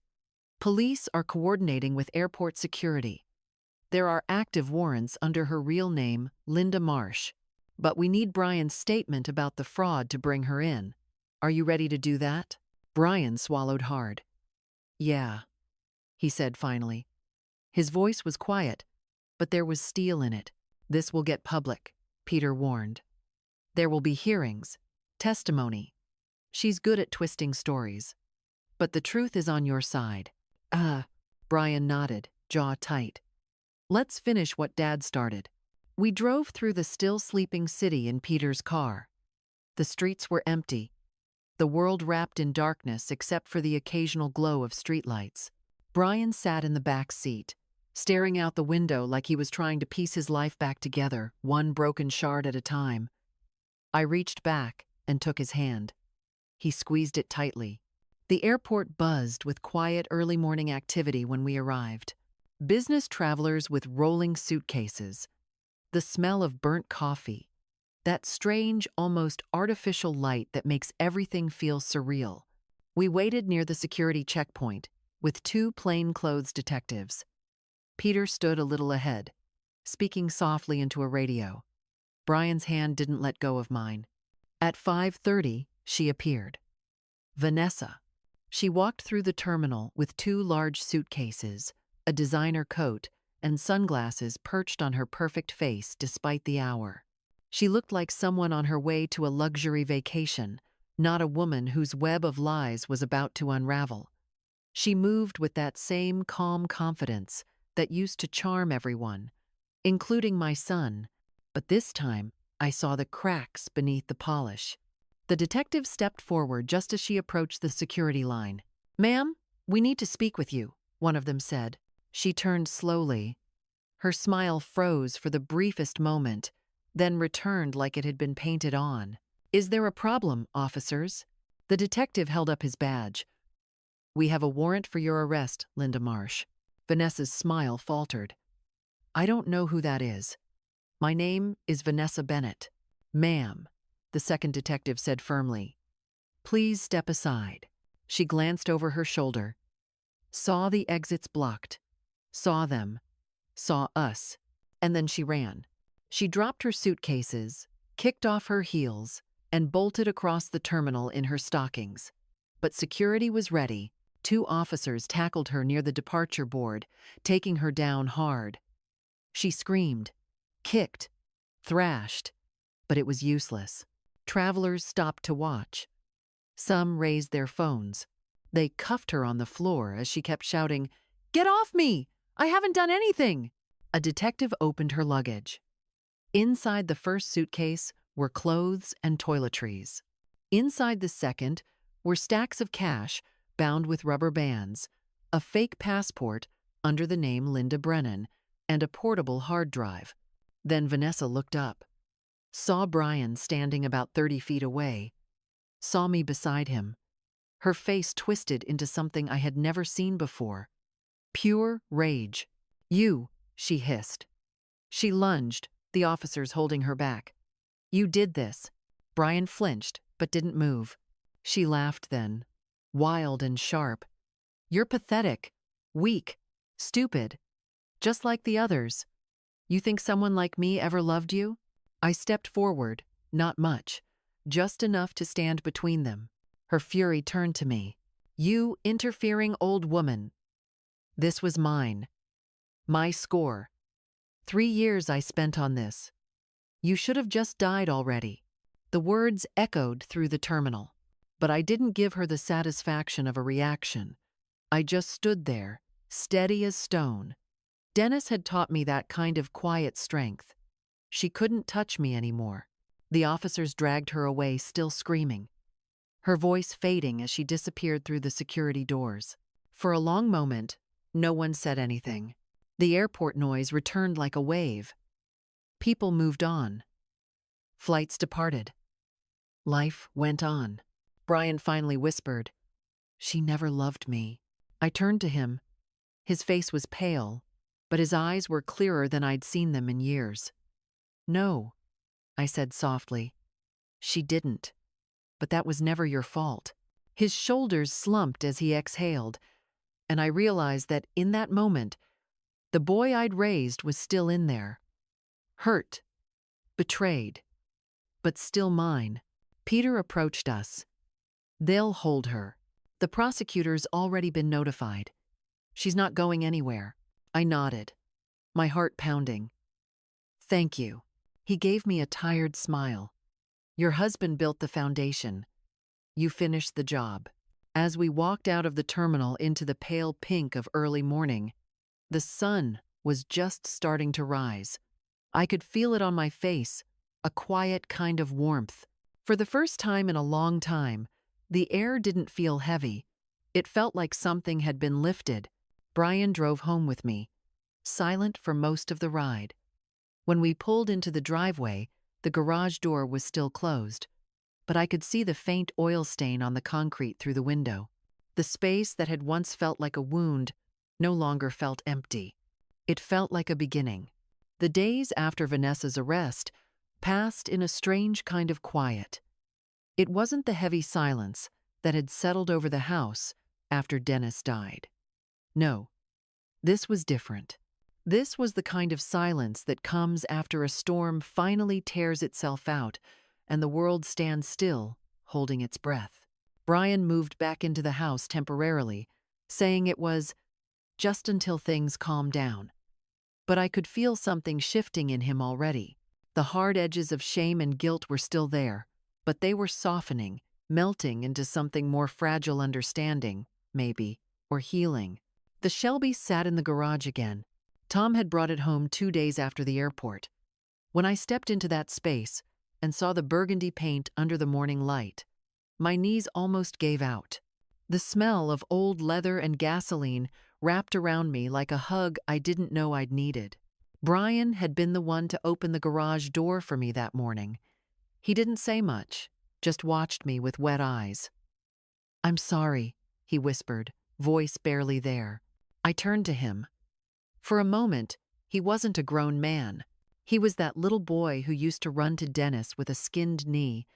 Police are coordinating with airport security. There are active warrants under her real name, Linda Marsh. But we need Brian's statement about the fraud to bring her in. Are you ready to do that? Brian swallowed hard. Yeah, he said finally. His voice was quiet, but there was steel in it. This will get public, Peter warned. There will be hearings, testimony. She's good at twisting stories. But the truth is on your side. Brian nodded, jaw tight. Let's finish what Dad started. We drove through the still sleeping city in Peter's car. The streets were empty, the world wrapped in darkness except for the occasional glow of streetlights. Brian sat in the back seat, staring out the window like he was trying to piece his life back together, one broken shard at a time. I reached back and took his hand. He squeezed it tightly. The airport buzzed with quiet early morning activity when we arrived. Business travelers with rolling suitcases. The smell of burnt coffee. That strange, almost artificial light that makes everything feel surreal. We waited near the security checkpoint with 2 plainclothes detectives. Peter stood a little ahead, speaking softly into a radio. Brian's hand didn't let go of mine. At 5:30, she appeared. Vanessa. She walked through the terminal with 2 large suitcases, a designer coat, and sunglasses perched on her perfect face despite the hour. She looked like someone on her way to a luxury vacation, not a woman whose web of lies was about to unravel. She moved with that same calm confidence that used to charm everyone, including my son, but this time I saw the cracks beneath the polish. The detective stepped forward just as she approached the security line. "Ma'am, we need to speak with you," one of them said. She turned slowly. Her smile froze for the briefest moment, then returned like it had been painted on. "Is there a problem, officers?" The detective held up his badge. "We have a warrant for your arrest, Linda Marsh." Vanessa's smile faltered. "I don't know who that is. My name is Vanessa Bennett." "Ma'am," the second detective said firmly, "please step aside." She glanced over her shoulder, saw the exits blocked, saw them, saw us, and then she ran. She dropped her suitcases, kicked off her heels, and bolted across the terminal in her stockings. But security was ready. 2 officers tackled her near the departure board, taking her down hard. She screamed, kicked, thrashed, but it was useless. Travelers stopped to watch. Some raised their phones. They cuffed her on the floor as she kept shouting, "Get off me! I haven't done anything!" A detective opened her luggage. Inside the first suitcase were clothes and toiletries. Inside the second were stacks of cash bound with rubber bands, a fake passport under the name Linda Brennan, and a portable hard drive. Then Vanessa looked up, saw Brian standing about 30 feet away, saw me beside him. Her face twisted into something I had never seen before. Pure rage. "You," she hissed. She lunged, the officers holding her back. "You did this." Brian flinched, but didn't move. She laughed then, wild and sharp. "You're pathetic, weak, stupid, just like the others. You think someone like me ever loved you?" I stepped forward, not much, just enough to stand between them. Her fury turned to me. "You interfering old woman." This was mine. My score. 3 years I spent on this. "You should have just died already." The words echoed through the terminal. But I didn't give her the satisfaction of a reaction. I just stood there, steady as stone. Dennis had taught me that kind of quiet strength. She couldn't touch me anymore. The officers dragged her away, still screaming, her voice fading as she disappeared through the security doors. For a long moment, no one said anything. The airport noise returned like a wave. People moved on. Flights departed. Life went on. Brian finally whispered, "She never loved me." I turned to him. His face was pale, but his eyes were clearer than I'd seen them in years. "No," I said softly. "She didn't. But that was never your fault." His shoulders slumped as he exhaled, and I realized that in that moment, the boy I'd raised was still in there. Hurt, betrayed, but still mine. Peter approached us. "They'll hold her. The prosecutor's already been notified. She's not going anywhere." I nodded, my heart pounding. "Thank you." He gave me a tired smile. "Your husband built the foundation. You finished the job." As we walked out of the terminal into the pale pink of early morning, the sun was just starting to rise. I could feel it on my face, a quiet kind of warmth. For the first time in a long time, the air didn't feel heavy. It felt like something had been lifted. Brian drove home with me, silent for most of the ride. When we pulled into the driveway, the garage door was still closed, but I could see the faint oil stain on the concrete through the window. The space that had once felt like a wound no longer felt empty. It felt like a beginning. The days after Vanessa's arrest passed in a strange kind of quiet. It wasn't the heavy silence that had settled over the house after Dennis died. No, this was different. This was the kind of silence that comes after a storm finally tears itself out and the world stands still, holding its breath. Brian moved back into the house temporarily, saying it was just until things calmed down. But I could feel something shifting in him already. The hard edges of shame and guilt were still there, but they were softening, melting into something more fragile, understanding, maybe, or healing. The Shelby sat in the garage again. Tom had brought it home 2 days after the airport. When I stepped into that space and saw the burgundy paint under the morning light, my knees almost gave out. The smell of old leather and gasoline wrapped around me like a hug I didn't know I'd needed. Brian had been the one to open the garage door for me that morning. He didn't say much, just watched me with wet eyes. "I'm sorry," he whispered, voice barely there. I turned to him. For a moment, he wasn't a grown man. He was that little boy who used to run to Dennis with a skinned knee,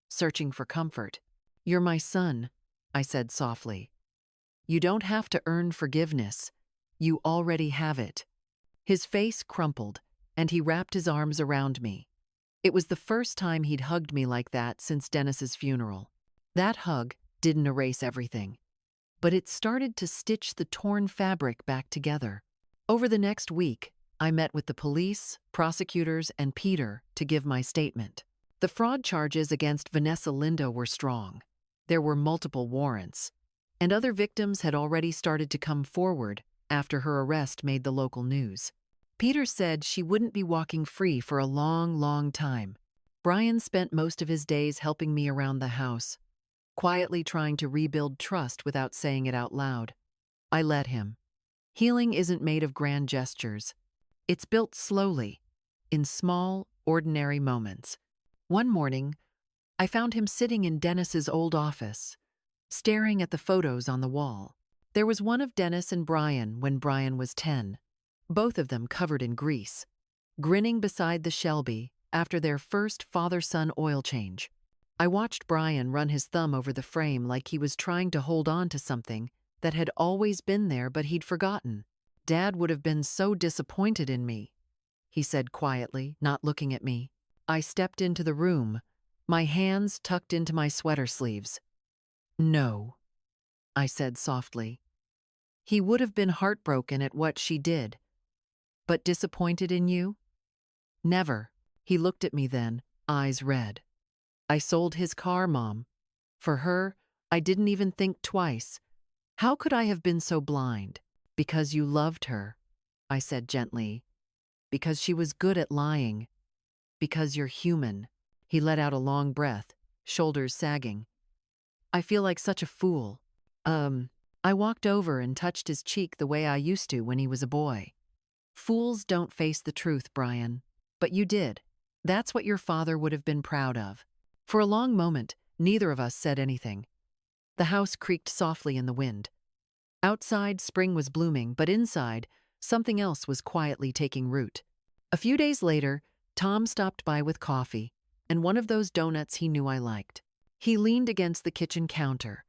searching for comfort. "You're my son," I said softly. "You don't have to earn forgiveness. You already have it." His face crumpled, and he wrapped his arms around me. It was the first time he'd hugged me like that since Dennis's funeral. That hug didn't erase everything, but it started to stitch the torn fabric back together. Over the next week, I met with the police, prosecutors, and Peter to give my statement. The fraud charges against Vanessa Linda were strong. There were multiple warrants, and other victims had already started to come forward after her arrest made the local news. Peter said she wouldn't be walking free for a long, long time. Brian spent most of his days helping me around the house, quietly trying to rebuild trust without saying it out loud. I let him. Healing isn't made of grand gestures. It's built slowly, in small, ordinary moments. One morning, I found him sitting in Dennis's old office, staring at the photos on the wall. There was one of Dennis and Brian when Brian was 10, both of them covered in grease, grinning beside the Shelby after their first father-son oil change. I watched Brian run his thumb over the frame like he was trying to hold on to something that had always been there but he'd forgotten. "Dad would have been so disappointed in me," he said quietly, not looking at me. I stepped into the room, my hands tucked into my sweater sleeves. "No," I said softly. "He would have been heartbroken at what she did. But disappointed in you? Never." He looked at me then, eyes red. "I sold his car, Mom. For her, I didn't even think twice. How could I have been so blind?" "Because you loved her," I said gently. "Because she was good at lying. Because you're human." He let out a long breath, shoulders sagging. "I feel like such a fool." I walked over and touched his cheek the way I used to when he was a boy. "Fools don't face the truth, Brian. But you did. That's what your father would have been proud of." For a long moment, neither of us said anything. The house creaked softly in the wind. Outside, spring was blooming, but inside, something else was quietly taking root. A few days later, Tom stopped by with coffee and one of those donuts he knew I liked. He leaned against the kitchen counter,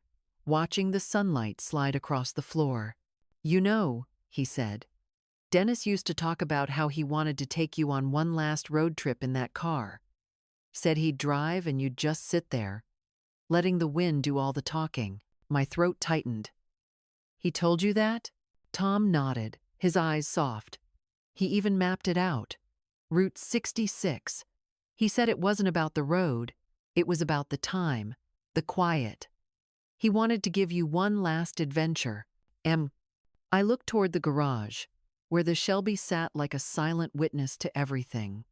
watching the sunlight slide across the floor. "You know," he said, "Dennis used to talk about how he wanted to take you on one last road trip in that car. Said he'd drive and you'd just sit there, letting the wind do all the talking." My throat tightened. "He told you that?" Tom nodded, his eyes soft. "He even mapped it out. Route 66. He said it wasn't about the road, it was about the time, the quiet. He wanted to give you one last adventure." I looked toward the garage, where the Shelby sat like a silent witness to everything.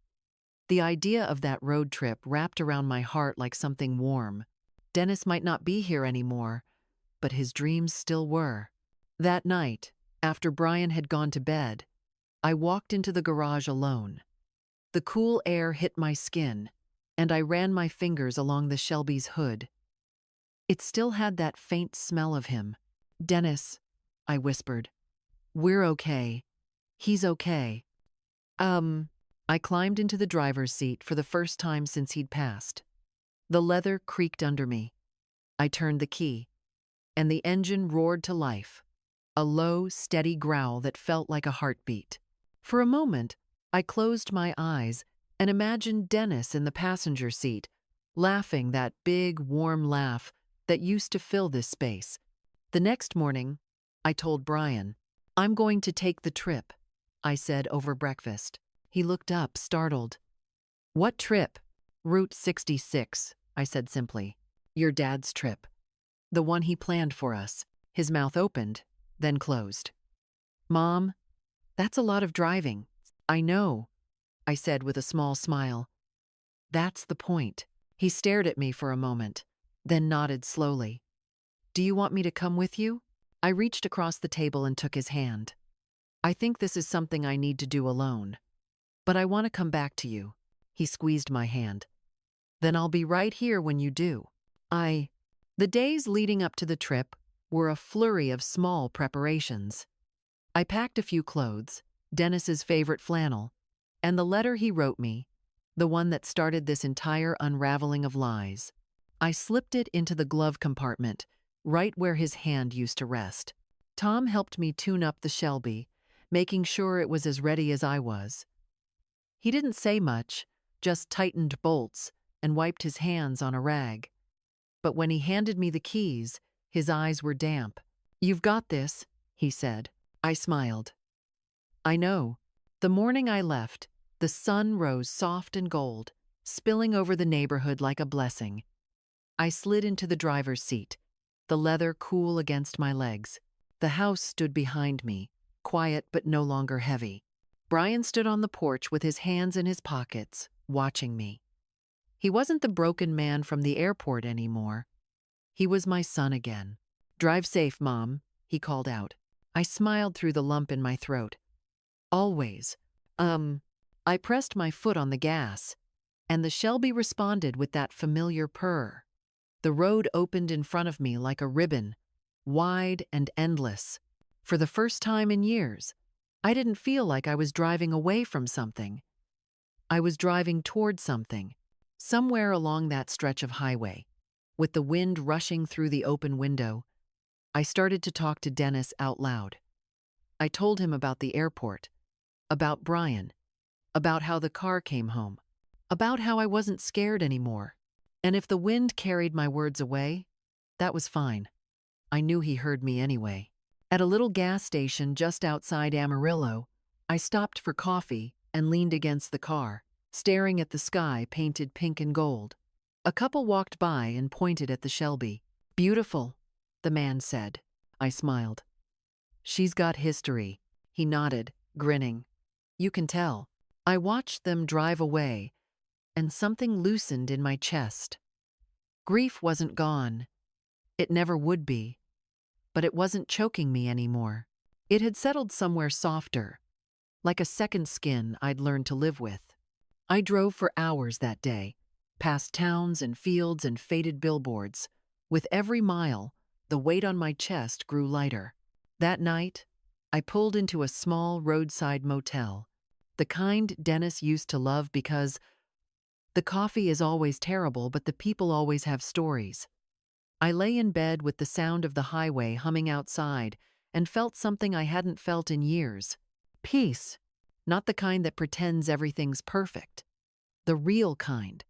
The idea of that road trip wrapped around my heart like something warm. Dennis might not be here anymore, but his dreams still were. That night, after Brian had gone to bed, I walked into the garage alone. The cool air hit my skin, and I ran my fingers along the Shelby's hood. It still had that faint smell of him. "Dennis," I whispered, "we're okay. He's okay." I climbed into the driver's seat for the first time since he'd passed. The leather creaked under me. I turned the key, and the engine roared to life, a low, steady growl that felt like a heartbeat. For a moment, I closed my eyes and imagined Dennis in the passenger seat, laughing that big, warm laugh that used to fill this space. The next morning, I told Brian, "I'm going to take the trip," I said over breakfast. He looked up, startled. "What trip?" "Route 66, I said simply. "Your dad's trip. The one he planned for us." His mouth opened, then closed. "Mom, that's a lot of driving." "I know," I said with a small smile. "That's the point." He stared at me for a moment, then nodded slowly. "Do you want me to come with you?" I reached across the table and took his hand. "I think this is something I need to do alone. But I want to come back to you." He squeezed my hand. "Then I'll be right here when you do." The days leading up to the trip were a flurry of small preparations. I packed a few clothes, Dennis's favorite flannel, and the letter he wrote me, the one that started this entire unraveling of lies. I slipped it into the glove compartment, right where his hand used to rest. Tom helped me tune up the Shelby, making sure it was as ready as I was. He didn't say much, just tightened bolts and wiped his hands on a rag. But when he handed me the keys, his eyes were damp. "You've got this," he said. I smiled. "I know." The morning I left, the sun rose soft and gold, spilling over the neighborhood like a blessing. I slid into the driver's seat, the leather cool against my legs. The house stood behind me, quiet but no longer heavy. Brian stood on the porch with his hands in his pockets, watching me. He wasn't the broken man from the airport anymore. He was my son again. "Drive safe, Mom," he called out. I smiled through the lump in my throat. "Always." I pressed my foot on the gas, and the Shelby responded with that familiar purr. The road opened in front of me like a ribbon, wide and endless. For the first time in years, I didn't feel like I was driving away from something. I was driving toward something, somewhere along that stretch of highway. With the wind rushing through the open window, I started to talk to Dennis out loud. I told him about the airport, about Brian, about how the car came home, about how I wasn't scared anymore. And if the wind carried my words away, that was fine. I knew he heard me anyway. At a little gas station just outside Amarillo, I stopped for coffee and leaned against the car, staring at the sky painted pink and gold. A couple walked by and pointed at the Shelby. "Beautiful," the man said. I smiled. "She's got history," he nodded, grinning. "You can tell." I watched them drive away, and something loosened in my chest. Grief wasn't gone. It never would be. But it wasn't choking me anymore. It had settled somewhere softer, like a second skin I'd learned to live with. I drove for hours that day, past towns and fields and faded billboards. With every mile, the weight on my chest grew lighter. That night, I pulled into a small roadside motel, the kind Dennis used to love because the coffee is always terrible, but the people always have stories. I lay in bed with the sound of the highway humming outside and felt something I hadn't felt in years. Peace, not the kind that pretends everything's perfect. The real kind.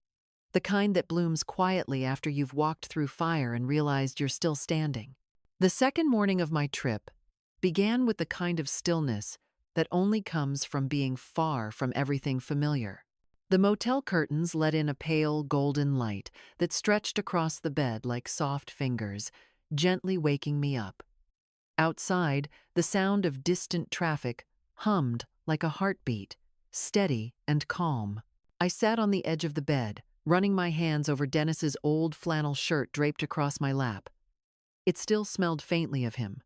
The kind that blooms quietly after you've walked through fire and realized you're still standing. The second morning of my trip began with the kind of stillness that only comes from being far from everything familiar. The motel curtains let in a pale golden light that stretched across the bed like soft fingers, gently waking me up. Outside, the sound of distant traffic hummed like a heartbeat, steady and calm. I sat on the edge of the bed, running my hands over Dennis's old flannel shirt draped across my lap. It still smelled faintly of him.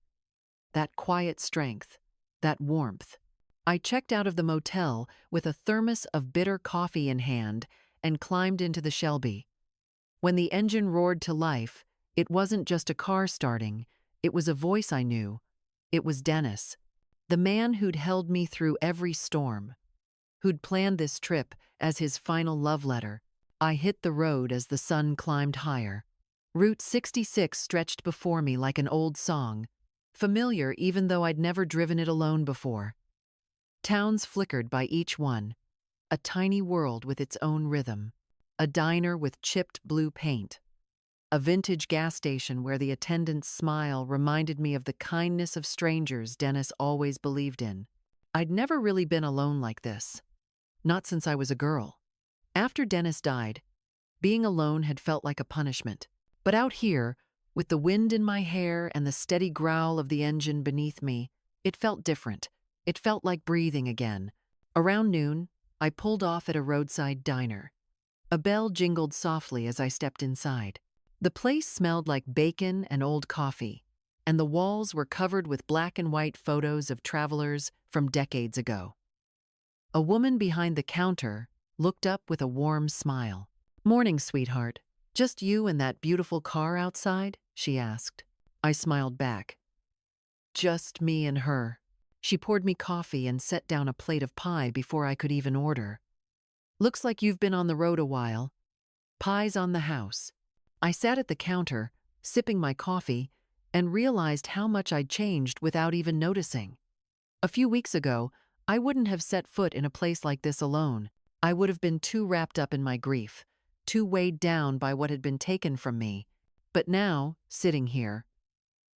That quiet strength, that warmth. I checked out of the motel with a thermos of bitter coffee in hand and climbed into the Shelby. When the engine roared to life, it wasn't just a car starting, it was a voice I knew. It was Dennis, the man who'd held me through every storm, who'd planned this trip as his final love letter. I hit the road as the sun climbed higher. Route 66 stretched before me like an old song, familiar even though I'd never driven it alone before. Towns flickered by each one, a tiny world with its own rhythm, a diner with chipped blue paint, a vintage gas station where the attendant's smile reminded me of the kindness of strangers Dennis always believed in. I'd never really been alone like this, not since I was a girl. After Dennis died, being alone had felt like a punishment. But out here, with the wind in my hair and the steady growl of the engine beneath me, it felt different. It felt like breathing again. Around noon, I pulled off at a roadside diner. A bell jingled softly as I stepped inside. The place smelled like bacon and old coffee. and the walls were covered with black and white photos of travelers from decades ago. A woman behind the counter looked up with a warm smile. "Morning, sweetheart. Just you and that beautiful car outside?" she asked. I smiled back. "Just me and her." She poured me coffee and set down a plate of pie before I could even order. "Looks like you've been on the road a while. Pie's on the house." I sat at the counter, sipping my coffee, and realized how much I'd changed without even noticing. A few weeks ago, I wouldn't have set foot in a place like this alone. I would have been too wrapped up in my grief, too weighed down by what had been taken from me. But now, sitting here,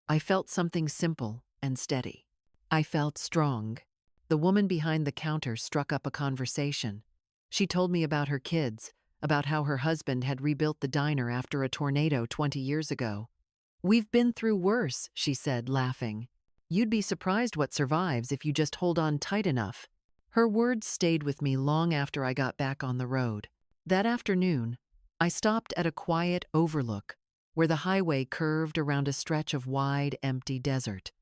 I felt something simple and steady. I felt strong. The woman behind the counter struck up a conversation. She told me about her kids, about how her husband had rebuilt the diner after a tornado 20 years ago. "We've been through worse," she said, laughing. "You'd be surprised what survives if you just hold on tight enough." Her words stayed with me long after I got back on the road. That afternoon, I stopped at a quiet overlook where the highway curved around a stretch of wide, empty desert.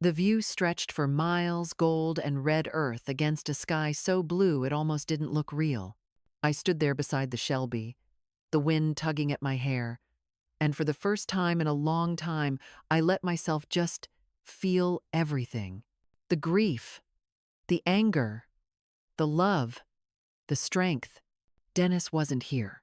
The view stretched for miles, gold and red earth against a sky so blue it almost didn't look real. I stood there beside the Shelby, the wind tugging at my hair, and for the first time in a long time, I let myself just feel everything. The grief, the anger, the love, the strength. Dennis wasn't here,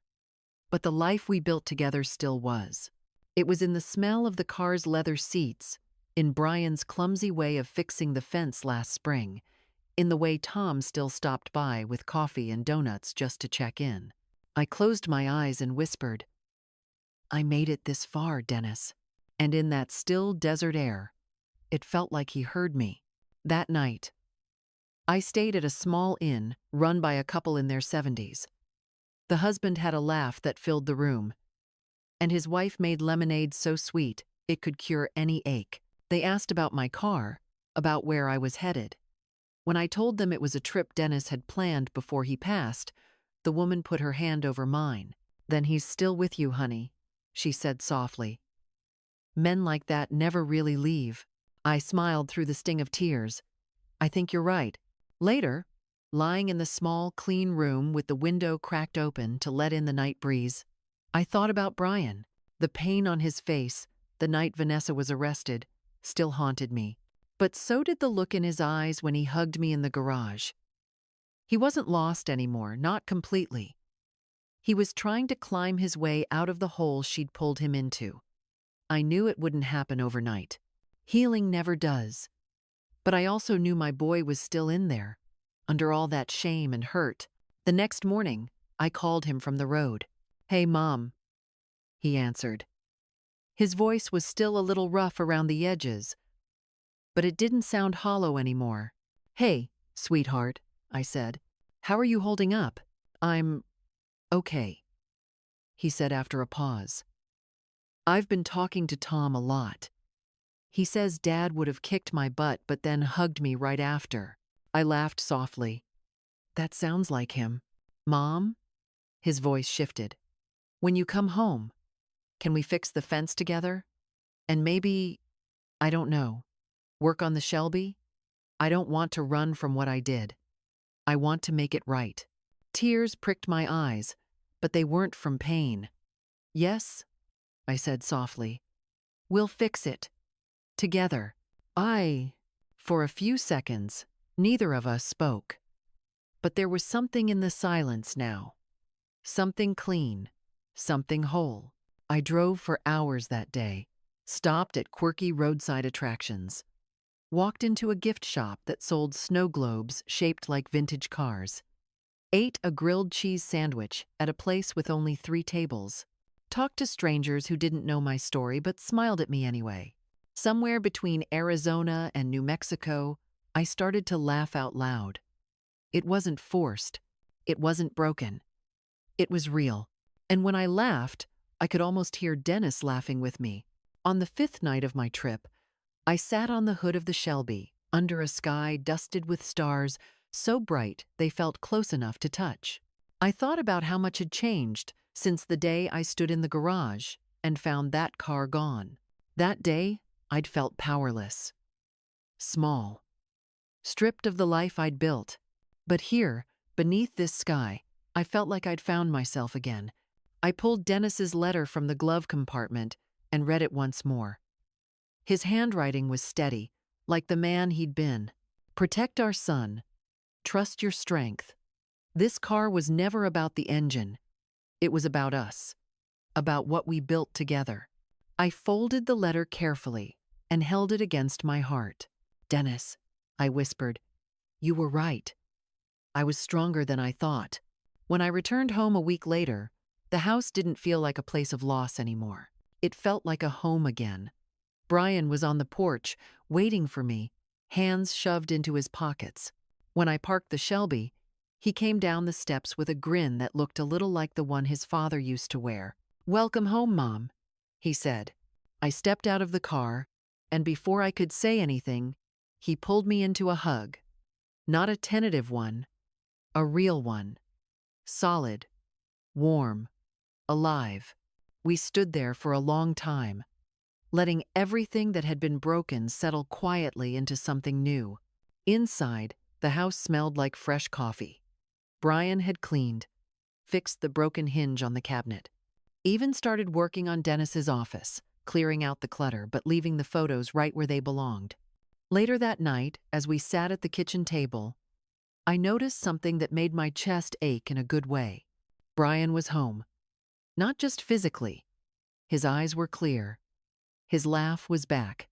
but the life we built together still was. It was in the smell of the car's leather seats, in Brian's clumsy way of fixing the fence last spring, in the way Tom still stopped by with coffee and donuts just to check in. I closed my eyes and whispered, "I made it this far, Dennis." And in that still desert air, it felt like he heard me. That night, I stayed at a small inn run by a couple in their 70s. The husband had a laugh that filled the room, and his wife made lemonade so sweet it could cure any ache. They asked about my car, about where I was headed. When I told them it was a trip Dennis had planned before he passed, the woman put her hand over mine. "Then he's still with you, honey," she said softly. "Men like that never really leave." I smiled through the sting of tears. "I think you're right." Later, lying in the small, clean room with the window cracked open to let in the night breeze, I thought about Brian. The pain on his face, the night Vanessa was arrested, still haunted me. But so did the look in his eyes when he hugged me in the garage. He wasn't lost anymore, not completely. He was trying to climb his way out of the hole she'd pulled him into. I knew it wouldn't happen overnight. Healing never does. But I also knew my boy was still in there, under all that shame and hurt. The next morning, I called him from the road. "Hey, Mom," he answered. His voice was still a little rough around the edges, but it didn't sound hollow anymore. "Hey, sweetheart," I said. "How are you holding up?" "I'm okay," he said after a pause. "I've been talking to Tom a lot. He says Dad would have kicked my butt but then hugged me right after." I laughed softly. "That sounds like him." "Mom?" His voice shifted. "When you come home, can we fix the fence together? And maybe, I don't know, work on the Shelby? I don't want to run from what I did. I want to make it right." Tears pricked my eyes, but they weren't from pain. "Yes," I said softly. "We'll fix it. Together." For a few seconds, neither of us spoke. But there was something in the silence now. Something clean, something whole. I drove for hours that day, stopped at quirky roadside attractions, walked into a gift shop that sold snow globes shaped like vintage cars, ate a grilled cheese sandwich at a place with only 3 tables, talked to strangers who didn't know my story but smiled at me anyway. Somewhere between Arizona and New Mexico, I started to laugh out loud. It wasn't forced. It wasn't broken. It was real. And when I laughed, I could almost hear Dennis laughing with me. On the 5th night of my trip, I sat on the hood of the Shelby, under a sky dusted with stars so bright they felt close enough to touch. I thought about how much had changed since the day I stood in the garage and found that car gone. That day, I'd felt powerless, small, stripped of the life I'd built. But here, beneath this sky, I felt like I'd found myself again. I pulled Dennis's letter from the glove compartment and read it once more. His handwriting was steady, like the man he'd been. Protect our son. Trust your strength. This car was never about the engine. It was about us, about what we built together. I folded the letter carefully and held it against my heart. Dennis, I whispered, you were right. I was stronger than I thought. When I returned home a week later, the house didn't feel like a place of loss anymore. It felt like a home again. Brian was on the porch, waiting for me, hands shoved into his pockets. When I parked the Shelby, he came down the steps with a grin that looked a little like the one his father used to wear. "Welcome home, Mom," he said. I stepped out of the car, and before I could say anything, he pulled me into a hug. Not a tentative one, a real one. Solid, warm, alive. We stood there for a long time, letting everything that had been broken settle quietly into something new. Inside, the house smelled like fresh coffee. Brian had cleaned, fixed the broken hinge on the cabinet, even started working on Dennis's office, clearing out the clutter but leaving the photos right where they belonged. Later that night, as we sat at the kitchen table, I noticed something that made my chest ache in a good way. Brian was home. Not just physically. His eyes were clear. His laugh was back.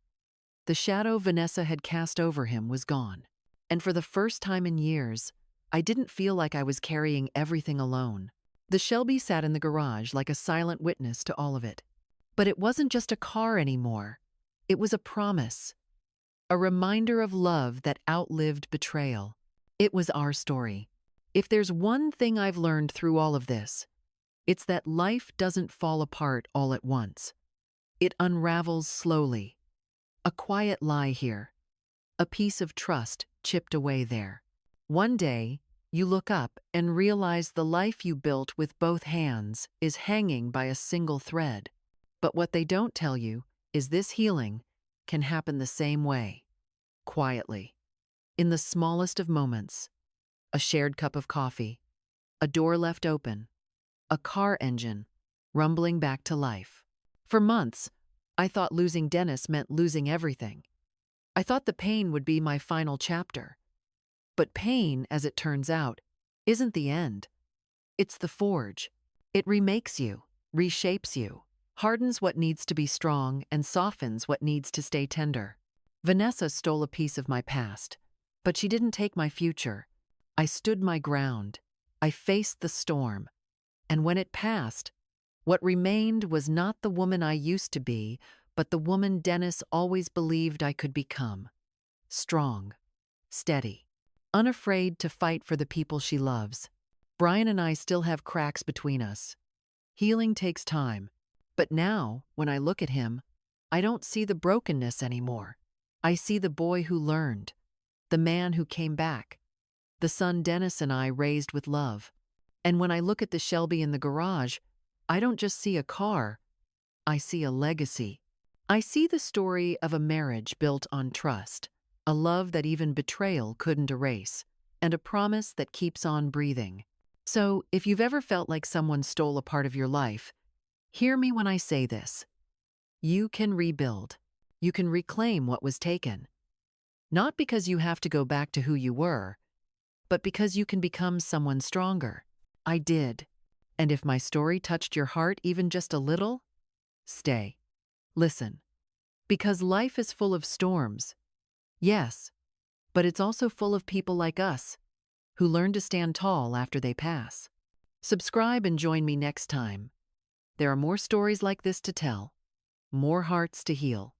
The shadow Vanessa had cast over him was gone. And for the first time in years, I didn't feel like I was carrying everything alone. The Shelby sat in the garage like a silent witness to all of it. But it wasn't just a car anymore. It was a promise. A reminder of love that outlived betrayal. It was our story. If there's one thing I've learned through all of this, it's that life doesn't fall apart all at once. It unravels slowly. A quiet lie here. A piece of trust chipped away there. One day, you look up and realize the life you built with both hands is hanging by a single thread. But what they don't tell you is this healing can happen the same way. Quietly. In the smallest of moments. A shared cup of coffee. A door left open. A car engine rumbling back to life. For months, I thought losing Dennis meant losing everything. I thought the pain would be my final chapter. But pain, as it turns out, isn't the end. It's the forge. It remakes you, reshapes you, hardens what needs to be strong, and softens what needs to stay tender. Vanessa stole a piece of my past, but she didn't take my future. I stood my ground. I faced the storm. And when it passed, what remained was not the woman I used to be, but the woman Dennis always believed I could become. Strong, steady, unafraid to fight for the people she loves. Brian and I still have cracks between us. Healing takes time. But now, when I look at him, I don't see the brokenness anymore. I see the boy who learned, the man who came back, the son Dennis and I raised with love. And when I look at the Shelby in the garage, I don't just see a car, I see a legacy. I see the story of a marriage built on trust, a love that even betrayal couldn't erase, and a promise that keeps on breathing. So, if you've ever felt like someone stole a part of your life, hear me when I say this. You can rebuild. You can reclaim what was taken. Not because you have to go back to who you were, but because you can become someone stronger. I did. And if my story touched your heart even just a little, stay. Listen. Because life is full of storms. Yes, but it's also full of people like us, who learn to stand tall after they pass. Subscribe and join me next time. There are more stories like this to tell, more hearts to heal.